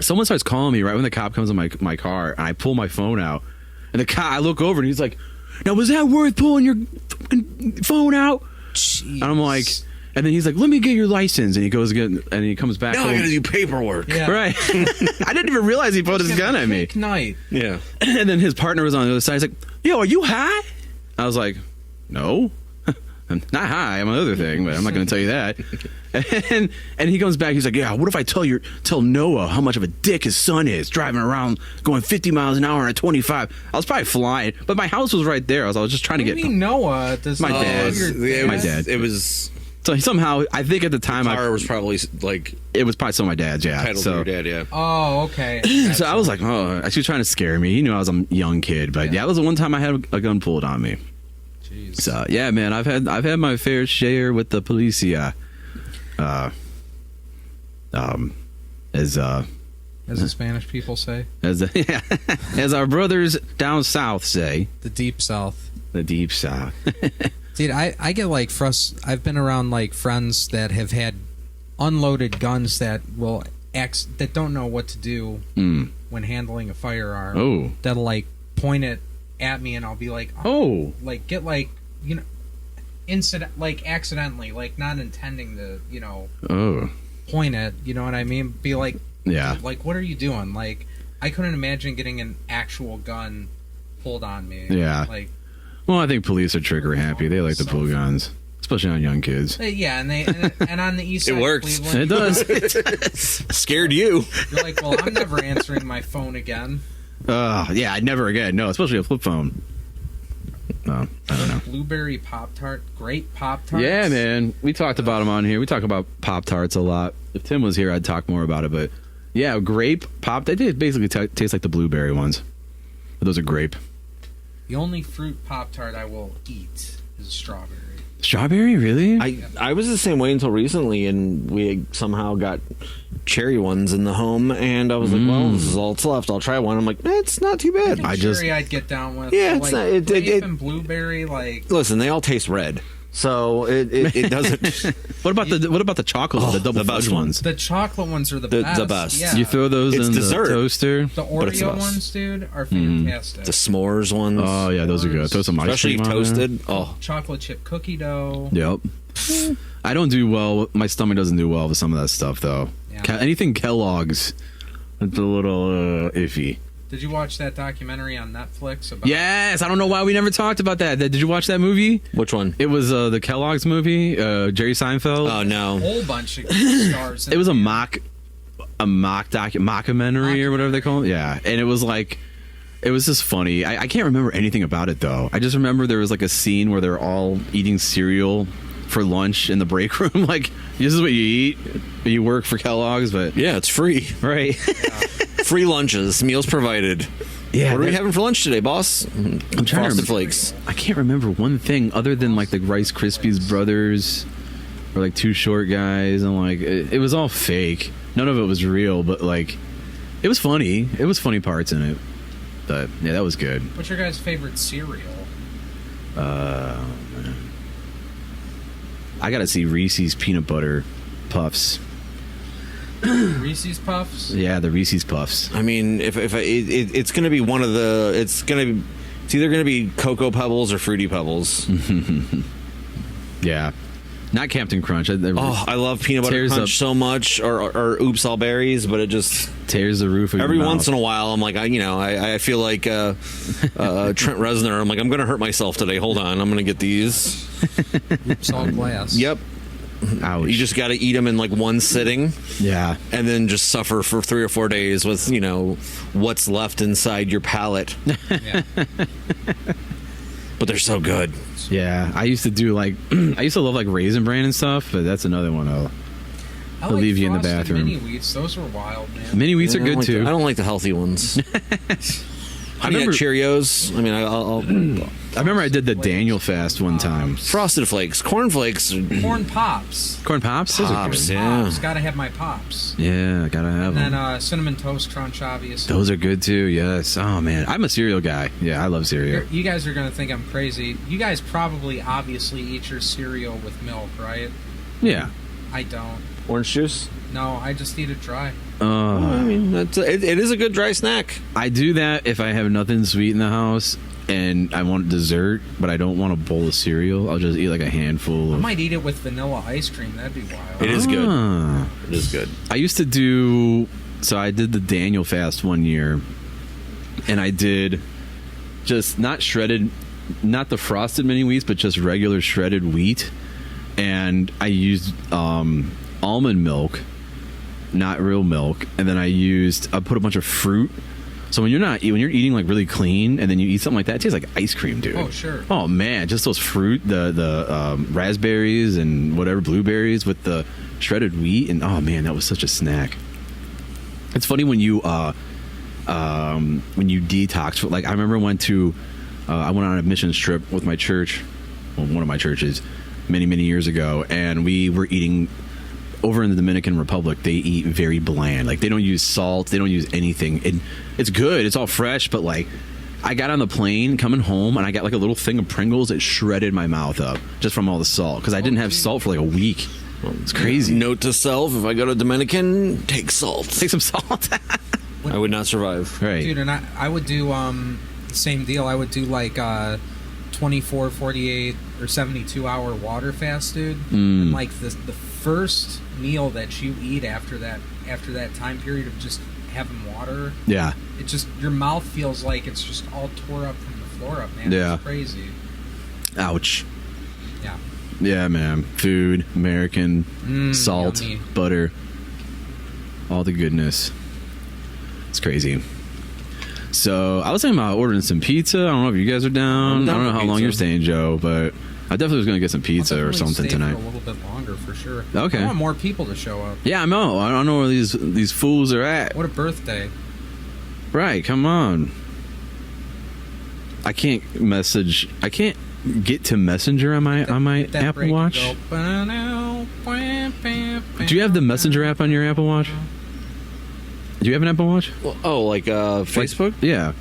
Someone starts calling me right when the cop comes in my car, and I pull my phone out, and I look over, and he's like, "Now was that worth pulling your fucking phone out?" Jeez. And I'm like, and then he's like, "Let me get your license," and he goes again, and he comes back. Now home. I gotta do paperwork. Yeah. Right. I didn't even realize he pulled his gun at me. Night. Yeah. And then his partner was on the other side. He's like, "Yo, are you high?" I was like, "No." I'm not high. I'm another thing, but I'm not going to tell you that. And he comes back. He's like, "Yeah, what if I tell Noah how much of a dick his son is driving around going 50 miles an hour at 25?" I was probably flying, but my house was right there. I was just trying to What get do you mean Noah? Does My Noah dad. your My dad. It was. So somehow, I think at the time, Car was probably like it was probably some of my dad's. Yeah. titled So, to your dad. Yeah. Oh, okay. so I was like, "Oh," she was trying to scare me. He knew I was a young kid, but yeah, that was the one time I had a gun pulled on me. Jeez. So yeah, man, I've had my fair share with the policia. As the Spanish people say, as our brothers down south say, the deep south. the deep south. Dude, I get like I've been around like friends that have had unloaded guns that that don't know what to do when handling a firearm. Oh. That'll like point it at me, and I'll be like, Oh. like get like accidentally, like not intending to, Oh. point it. You know what I mean? Be like, Yeah. like what are you doing? Like I couldn't imagine getting an actual gun pulled on me. Yeah. Like. Well, I think police are trigger happy. They like to pull guns, especially on young kids. Yeah, and on the east side It of works. Cleveland, It does. Scared you. you're like, well, I'm never answering my phone again. Yeah, I'd never again. No, especially a flip phone. No, I don't know. Blueberry Pop-Tart, great Pop-Tarts. Yeah, man. We talked about them on here. We talk about Pop-Tarts a lot. If Tim was here, I'd talk more about it. But yeah, grape Pop. They did basically taste like the blueberry ones. But those are grape. The only fruit Pop-Tart I will eat is a strawberry. Strawberry, really? I was the same way until recently, and we somehow got cherry ones in the home, and I was like, well, this is all that's left. I'll try one. I'm like, it's not too bad. Cherry I'd get down with. Yeah, But, it's like, not- grape and blueberry, like. Listen, they all taste red, so it doesn't. What about the chocolate, the double the best fudge ones? The chocolate ones are the The best. best. Yeah. You throw those It's in dessert. the toaster. The But it's the Oreo best. ones, dude, are fantastic. The s'mores ones, Oh yeah, those are good. Throw some ice especially cream on there. toasted. Oh, Chocolate chip cookie dough. Yep. I don't do well. My stomach doesn't do well with some of that stuff, though. Yeah. Anything Kellogg's, it's a little iffy. Did you watch that documentary on Netflix about? Yes, I don't know why we never talked about that. Did you watch that movie? which one? It was the Kellogg's movie. Jerry Seinfeld. Oh A no. whole bunch of stars. It was a mockumentary or whatever they call it. Yeah, and it was like, it was just funny. I can't remember anything about it though. I just remember there was like a scene where they're all eating cereal for lunch in the break room. Like, this is what you eat when you work for Kellogg's, but Yeah, it's free. right. Free lunches, meals provided. Yeah, What are we that- having for lunch today, boss? I'm trying to Frosted remember. Flakes. I can't remember one thing other than like the Rice Krispies brothers or like Two Short Guys, and like it was all fake. None of it was real, but like it was funny. It was funny parts in it. But yeah, that was good. What's your guys' favorite cereal? I gotta see Reese's peanut butter puffs. Reese's Puffs. Yeah, the Reese's Puffs. I mean, it's going to be one of the. It's either going to be Cocoa Pebbles or Fruity Pebbles. Yeah, not Captain Crunch. Oh, I love peanut butter Tears crunch up- so much, or Oops All Berries, but it just tears the roof of every your mouth. once in a while I'm like, I feel like Trent Reznor. I'm like, I'm going to hurt myself today. Hold on, I'm going to get these. Oops, all glass. Yep, Ouch. you just got to eat them in like one sitting, yeah. and then just suffer for 3 or 4 days with what's left inside your palate. Yeah. But they're so good. Yeah, I used to do like I used to love like Raisin Bran and stuff, but that's another one though. He'll leave you in the Frosted bathroom. Mini wheats, those were wild, man. Mini wheats are I don't good like too. I don't like the healthy ones. Honey Nut remember- Cheerios. I mean, I'll I remember I did the Daniel fast one time. Frosted Flakes, Corn Flakes, Corn Pops. Corn Pops? Those are Pops, good. yeah. Pops. Gotta have my Pops. Yeah, gotta have And them. then Cinnamon Toast Crunch, obviously. Those are good too, yes. Oh man, I'm a cereal guy. Yeah, I love cereal. You guys are gonna think I'm crazy. You guys probably obviously eat your cereal with milk, right? Yeah. I don't. orange juice. No, I just eat it dry. I mean, it is a good dry snack. I do that if I have nothing sweet in the house and I want dessert, but I don't want a bowl of cereal. I'll just eat like a handful I of. might eat it with vanilla ice cream. That'd be wild. It is good. Ah. It is good. I used to do. So I did the Daniel fast one year, and I did just not shredded, not the frosted mini wheats, but just regular shredded wheat, and I used almond milk, not real milk, and then I put a bunch of fruit. So when you're eating like really clean, and then you eat something like that, it tastes like ice cream, dude. Oh, sure. Oh man, just those fruit, the raspberries and whatever blueberries with the shredded wheat, and oh man, that was such a snack. It's funny when you detox. Like I remember I went on a mission trip with my church, well, one of my churches, many years ago, and we were eating. Over in the Dominican Republic, they eat very bland. Like they don't use salt, they don't use anything. It's good, it's all fresh, but like I got on the plane coming home and I got like a little thing of Pringles that shredded my mouth up just from all the salt because I didn't have salt for like a week. It's crazy. Note to self: if I go to Dominican, take salt. Take some salt. I would not survive. Right. Dude, and I would do same deal. I would do like 24, 48, or 72 hour water fast, dude. And like the first meal that you eat after that time period of just having water, Yeah. it just your mouth feels like it's just all tore up from the floor up, man. Yeah. It's crazy. Ouch. Yeah. Yeah, man. Food, American, salt, yummy. butter, all the goodness. It's crazy. So I was thinking about ordering some pizza. I don't know if you guys are down. I'm down I don't know for how long pizza. you're staying, Joe, but I definitely was going to get some pizza I'll or definitely something stay tonight. for a little bit longer for sure. Okay. I want more people to show up. Yeah, I know. I don't know where these fools are at. What a birthday. Right, come on. I can't get to Messenger on my That Apple break Watch. and go, Do you have the Messenger app on your Apple Watch? Do you have an Apple Watch? Oh, like Facebook? Yeah.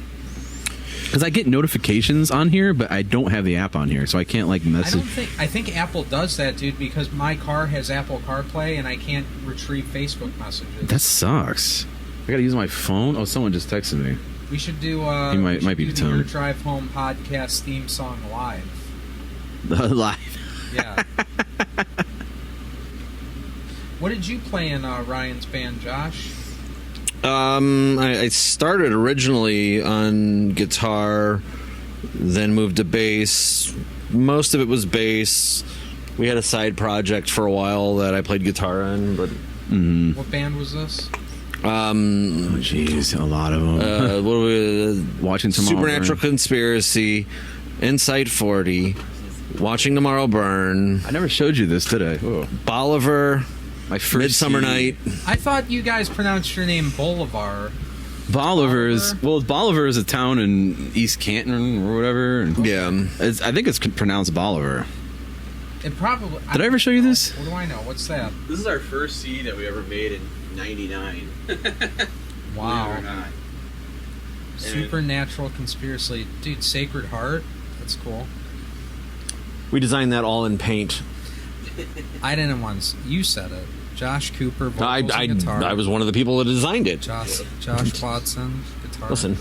Because I get notifications on here, but I don't have the app on here, so I can't like message. I think Apple does that, dude, because my car has Apple CarPlay and I can't retrieve Facebook messages. That sucks. I gotta use my phone. Oh, someone just texted me. We should do. might be the Tom. Your Drive Home podcast theme song live. Live. Yeah. What did you play in Ryan's band, Josh? I started originally on guitar, then moved to bass. Most of it was bass. We had a side project for a while that I played guitar on, but What band was this? Oh, jeez, a lot of them. what were we, Watching Tomorrow Supernatural Burn. Conspiracy, Insight 40, Watching Tomorrow Burn, I never showed you this, did I? Oh. Bolivar, My first Midsummer CD. Night. I thought you guys pronounced your name Bolivar. Bolivar's. Bolivar? Well, Bolivar is a town in East Canton or whatever. And Yeah. I think it's pronounced Bolivar. It probably. Did I ever show you this? What do I know? What's that? This is our first CD that we ever made in '99. Wow. Supernatural Conspiracy. Dude, Sacred Heart. That's cool. We designed that all in paint. I didn't once. You said it. Josh Cooper, vocals I and guitar. was one of the people that designed it. Josh Watson, guitar. Listen,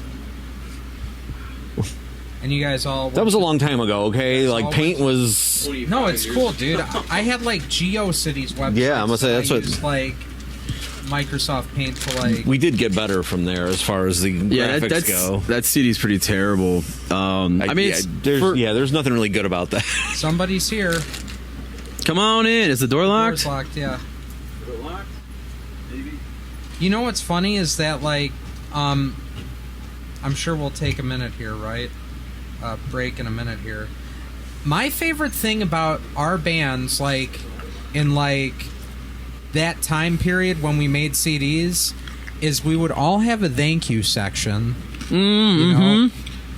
And you guys all... that was a long time ago, okay? Yes, Like, always. paint was... No, it's cool, dude. I had, like, GeoCities websites. Yeah, I'm gonna say that's I what- used, like, Microsoft Paint to, like... We did get better from there as far as the Yeah, graphics go. that CD's pretty terrible. I mean, there's nothing really good about that. Somebody's here. Come on in. Is the door locked? Door's locked, yeah. You know what's funny is that, like, I'm sure we'll take a minute here, right? Break in a minute here. My favorite thing about our bands, like, in, like, that time period when we made CDs is we would all have a thank you section. You know,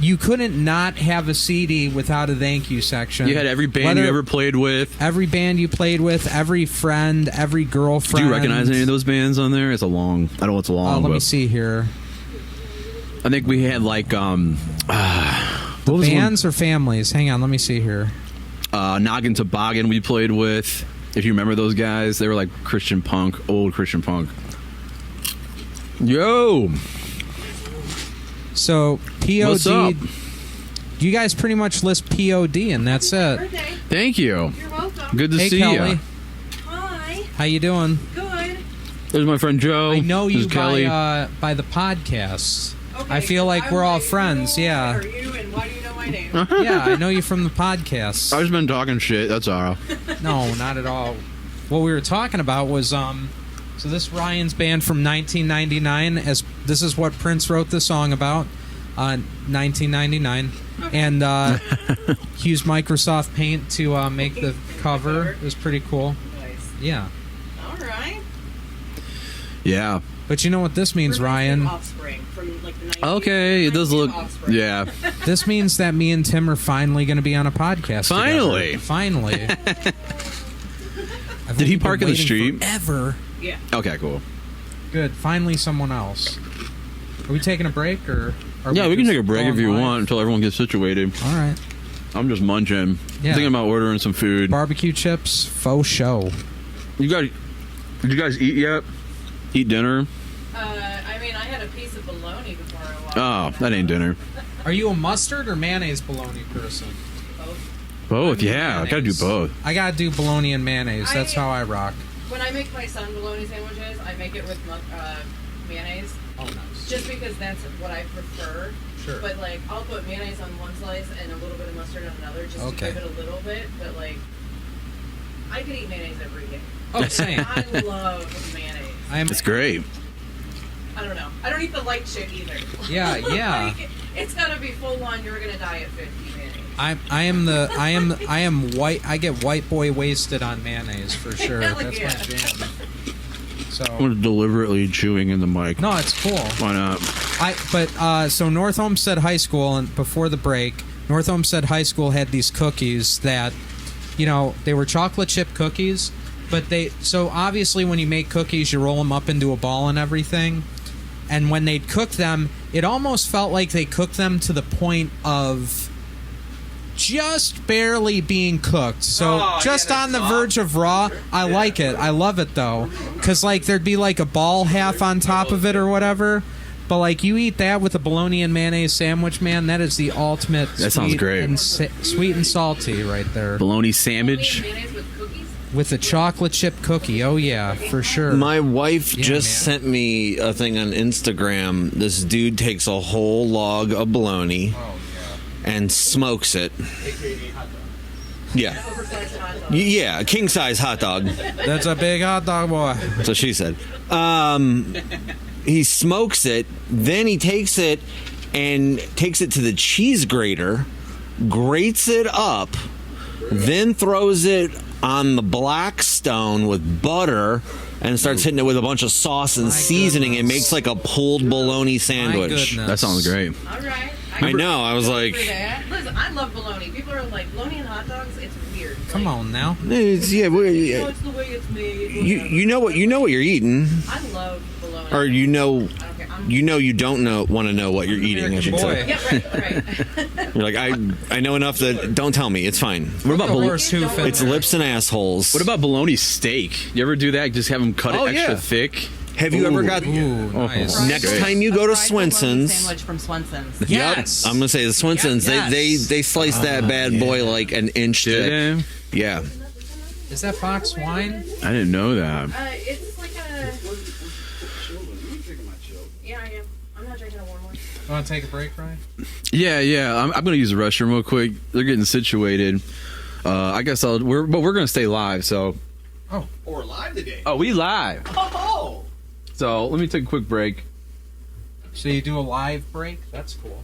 you couldn't not have a CD without a thank you section. You had every band you ever played with. Every band you played with, every friend, every girlfriend. Do you recognize any of those bands on there? It's a long. I don't know what's long. Let me see here. I think we had like Bands or families? Hang on, let me see here. Noggin Toboggan we played with. If you remember those guys, they were like Christian punk, old Christian punk. Yo. So POD. What's up? You guys pretty much list POD, and that's it. Birthday. Thank you. You're welcome. Good to Hey, see Kelly. you. Hi. How you doing? Good. There's my friend Joe. I know you This is Kelly. by the podcast. Okay, I feel like I'm we're all like, friends. who Yeah. are you, and why do you know my name? Yeah, I know you from the podcast. I've just been talking shit. That's all. No, not at all. What we were talking about was so this is Ryan's band from 1999. As this is what Prince wrote the song about, 1999, and he used Microsoft Paint to make the cover. It was pretty cool. Nice. Yeah, All right. Yeah. but you know what this means, Reminds me Ryan? of Offspring from like the 90s. Okay. It does look. Offspring. Yeah. This means that me and Tim are finally going to be on a podcast. Finally. together. Finally. Did he park in the street? Ever. Yeah. Okay. Cool. Good. Finally, someone else. Are we taking a break or? Are Yeah, we can just take a break going if you live? want until everyone gets situated. All right. I'm just munching. Yeah. Thinking about ordering some food. Barbecue chips, faux show. Did you guys eat yet? Eat dinner? I mean, I had a piece of bologna before I walked. Oh, that ain't dinner. Are you a mustard or mayonnaise bologna person? Both. Both, I'm yeah. I gotta do mayonnaise. both. I gotta do bologna and mayonnaise. That's how I rock. When I make my son bologna sandwiches, I make it with mayonnaise. Oh, nice. Just because that's what I prefer. Sure. But like, I'll put mayonnaise on one slice and a little bit of mustard on another, just Okay. to give it a little bit. But like, I could eat mayonnaise every day. Oh, same. I love mayonnaise. It's great. I don't know. I don't eat the light shit either. Yeah, yeah. Like, it's gotta be full on. You're gonna die at 50 mayonnaise. I am white. I get white boy wasted on mayonnaise for sure. Hell That's yeah. my jam. So I'm deliberately chewing in the mic. no, it's cool. Why not? So North Homestead High School, and before the break, North Homestead High School had these cookies that, you know, they were chocolate chip cookies, but so obviously when you make cookies, you roll them up into a ball and everything. And when they'd cook them, it almost felt like they cooked them to the point of just barely being cooked. So just on the verge of raw. I like it. I love it though, because like there'd be like a ball half on top of it or whatever. But like you eat that with a bologna and mayonnaise sandwich, man, that is the ultimate. That sounds great. And sweet and salty right there Bologna sandwich. Mayonnaise with cookies. with a chocolate chip cookie. Oh yeah, for sure. My wife Yeah, just man. sent me a thing on Instagram. This dude takes a whole log of bologna and smokes it. Yeah. Oversized hot dog. Yeah, king size hot dog. That's a big hot dog, boy. So she said. He smokes it, then he takes it and takes it to the cheese grater, grates it up, then throws it on the black stone with butter and starts hitting it with a bunch of sauce and My seasoning. goodness. It makes like a pulled bologna My sandwich. goodness. That sounds great. All right. I know. I was For like, that. Listen, I love bologna. People are like, bologna and hot dogs, it's weird. Come Like, on now. it's, yeah, No, it's the way it's made. you know what you're eating, I love bologna. or you know. I don't care. You don't want to know what you're eating, I should say. Yeah, right. You're like, I know enough that don't tell me. It's fine. What about The bologna? horse hoof in It's there. lips and assholes. What about bologna steak? You ever do that? Just have them cut it Oh, extra yeah. thick. Have you ever got Ooh, nice. next Great. time you go to A fried bologna Swenson's? sandwich from Swenson's. Yes. Yep, I'm gonna say the Swenson's. Yes. They slice that bad boy like an inch thick. Did they? Yeah. Is that box wine? I didn't know that. It's like a. Yeah, I am. I'm not drinking a warm one. You want to take a break, Ryan? Yeah. I'm gonna use the restroom real quick. They're getting situated. I guess we're gonna stay live. So. Oh. Oh, we're live today. Oh, we live. Oh! So let me take a quick break. So you do a live break? That's cool.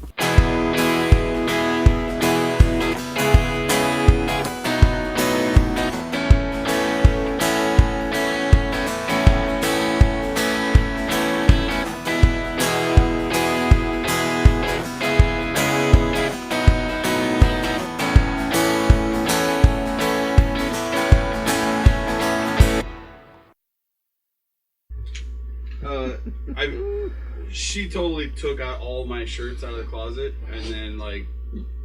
She totally took out all my shirts out of the closet and then like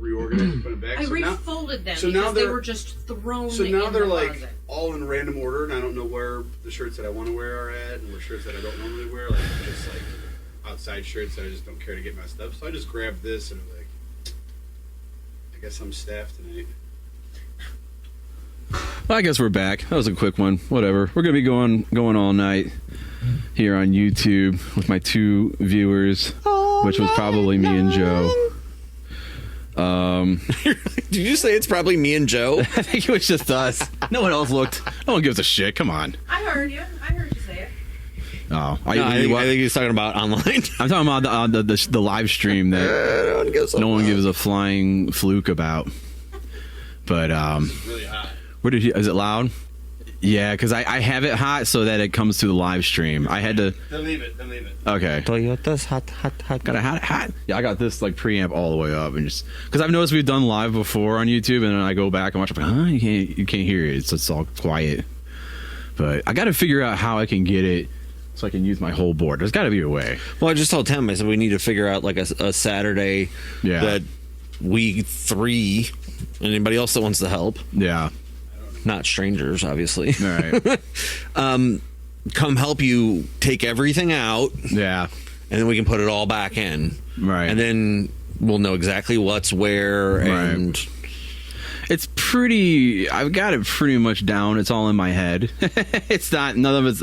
reorganized and put them back. I So refolded them so now because they they're- were just thrown. So now in they're the like closet. all in random order, and I don't know where the shirts that I want to wear are at, and what shirts that I don't normally wear, like just like outside shirts that I just don't care to get messed up. So I just grabbed this and I'm like, I guess I'm staffed tonight. Well, I guess we're back. That was a quick one. Whatever. We're gonna be going all night here on YouTube with my 2 viewers, which was probably me and Joe. Did you say it's probably me and Joe? I think it was just us. No one else looked. No one gives a shit. Come on. I heard you. I heard you say it. Oh, I think he's talking about online. I'm talking about the live stream that no one gives a flying fluke about. But It's really hot. where did he? Is it loud? Yeah, because I have it hot so that it comes to the live stream. I had to. Then leave it. Okay. Toyota's hot. Got a hot. Yeah, I got this like preamp all the way up, and just because I've noticed we've done live before on YouTube, and then I go back and watch. I'm like, you can't hear it. It's all quiet. But I got to figure out how I can get it so I can use my whole board. There's got to be a way. Well, I just told Tim, I said we need to figure out like a Saturday that we 3, anybody else that wants to help, Yeah. not strangers, obviously, All right. come help you take everything out, Yeah. and then we can put it all back in. Right. And then we'll know exactly what's where, and It's pretty. I've got it pretty much down. It's all in my head. It's not. None of it's.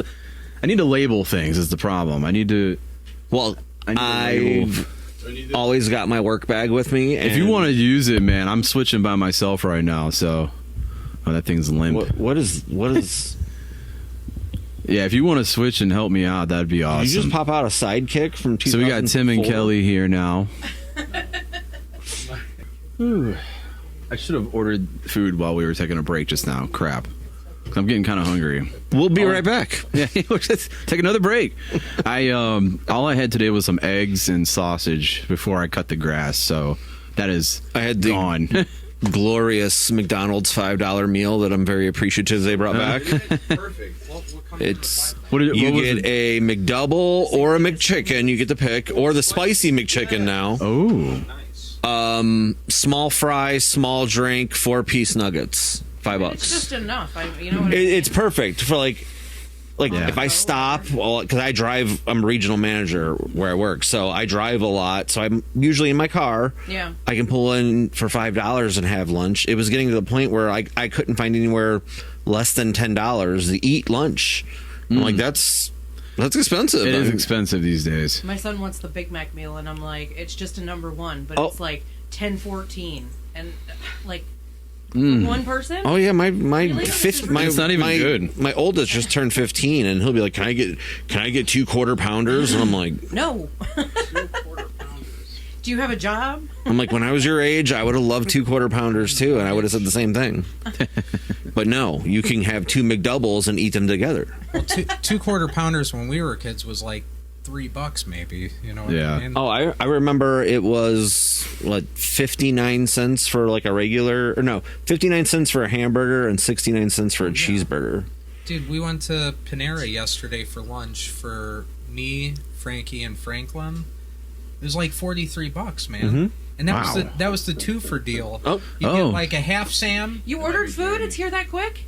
I need to label things. Is the problem. I need to. well, I need to label. I've always got my work bag with me. And If you want to use it, man, I'm switching by myself right now. So, that thing's limp. what is Yeah, if you want to switch and help me out, that'd be awesome. Did you just pop out a sidekick from 2004? So we got Tim and Kelly here now. I should have ordered food while we were taking a break just now. Crap. 'Cause I'm getting kind of hungry. We'll be right back. Yeah, let's take another break. All I had today was some eggs and sausage before I cut the grass, so that is I had the gone. glorious McDonald's $5 meal that I'm very appreciative they brought back. Perfect. It's What you was get it? a McDouble or a McChicken. You get to pick, or the spicy McChicken now. Oh, Small fry, small drink, 4-piece nuggets, $5. It's just enough. You know what? It's perfect for like Yeah. if I stop, because I drive. I'm a regional manager where I work, so I drive a lot. So I'm usually in my car. Yeah. I can pull in for $5 and have lunch. It was getting to the point where I couldn't find anywhere less than $10 to eat lunch. I'm like, that's expensive. it is expensive these days. My son wants the Big Mac meal, and I'm like, it's just a number 1, but Oh. it's like $10.14, and like one person. Oh yeah, my Really? fifth, my It's not even my, good. My oldest just turned 15, and he'll be like, "Can I get 2 quarter pounders?" And I'm like, No. Do you have a job? when I was your age, I would have loved 2 quarter pounders too, and I would have said the same thing. But no, you can have 2 McDoubles and eat them together. Well, two quarter pounders when we were kids was like $3 maybe. You know what Yeah. I mean? Oh, I remember it was 59 cents for like a regular, or no, 59 cents for a hamburger and 69 cents for a cheeseburger. Dude, we went to Panera yesterday for lunch for me, Frankie, and Franklin. It was like $43, man. Mhm. And that Wow. was the 2 for deal. Oh. You Oh. get like a half Sam. You ordered food? It's here that quick?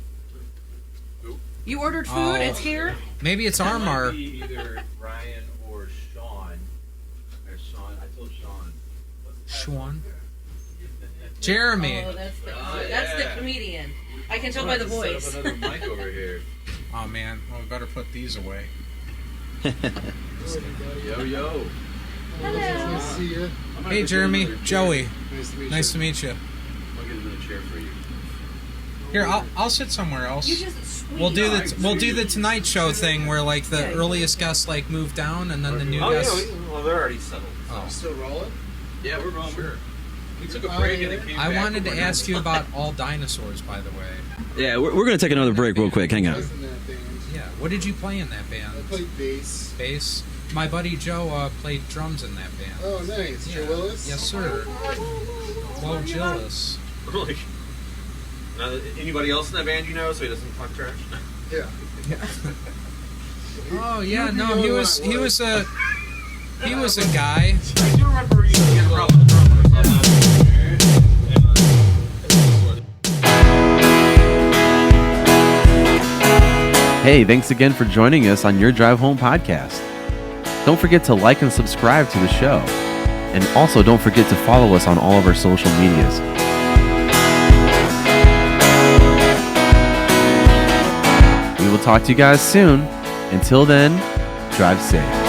You ordered food? Oh. It's here? Maybe it's Armar. Either Ryan or Sean. Or Sean. I told Sean. Sean. Jeremy. Oh, that's the comedian. I can tell by the voice. Set up another mic over here. Oh man, well we better put these away. Yo. Hello. Hey Jeremy, Joey. Nice to meet you. I'll get another chair for you. Here, I'll sit somewhere else. You just squeeze. We'll do the Tonight Show thing where like the earliest guests like move down and then the new guests. Well, they're already settled. Oh. Still rolling? Yeah, we're rolling. Sure. We took a break and then came I back. wanted to ask you about all dinosaurs, by the way. Yeah, we're going to take another break real quick. Hang on. Yeah, what did you play in that band? I played bass. Bass. My buddy Joe played drums in that band. Oh, nice. Yeah. Joe Willis? Yes, sir. Well, Gillis. Like, anybody else in that band you know, so he doesn't talk trash? Yeah. Oh yeah, no, he was a guy. I do remember you had a problem with the Hey, thanks again for joining us on Your Drive Home podcast. Don't forget to like and subscribe to the show. And also don't forget to follow us on all of our social medias. We will talk to you guys soon. Until then, drive safe.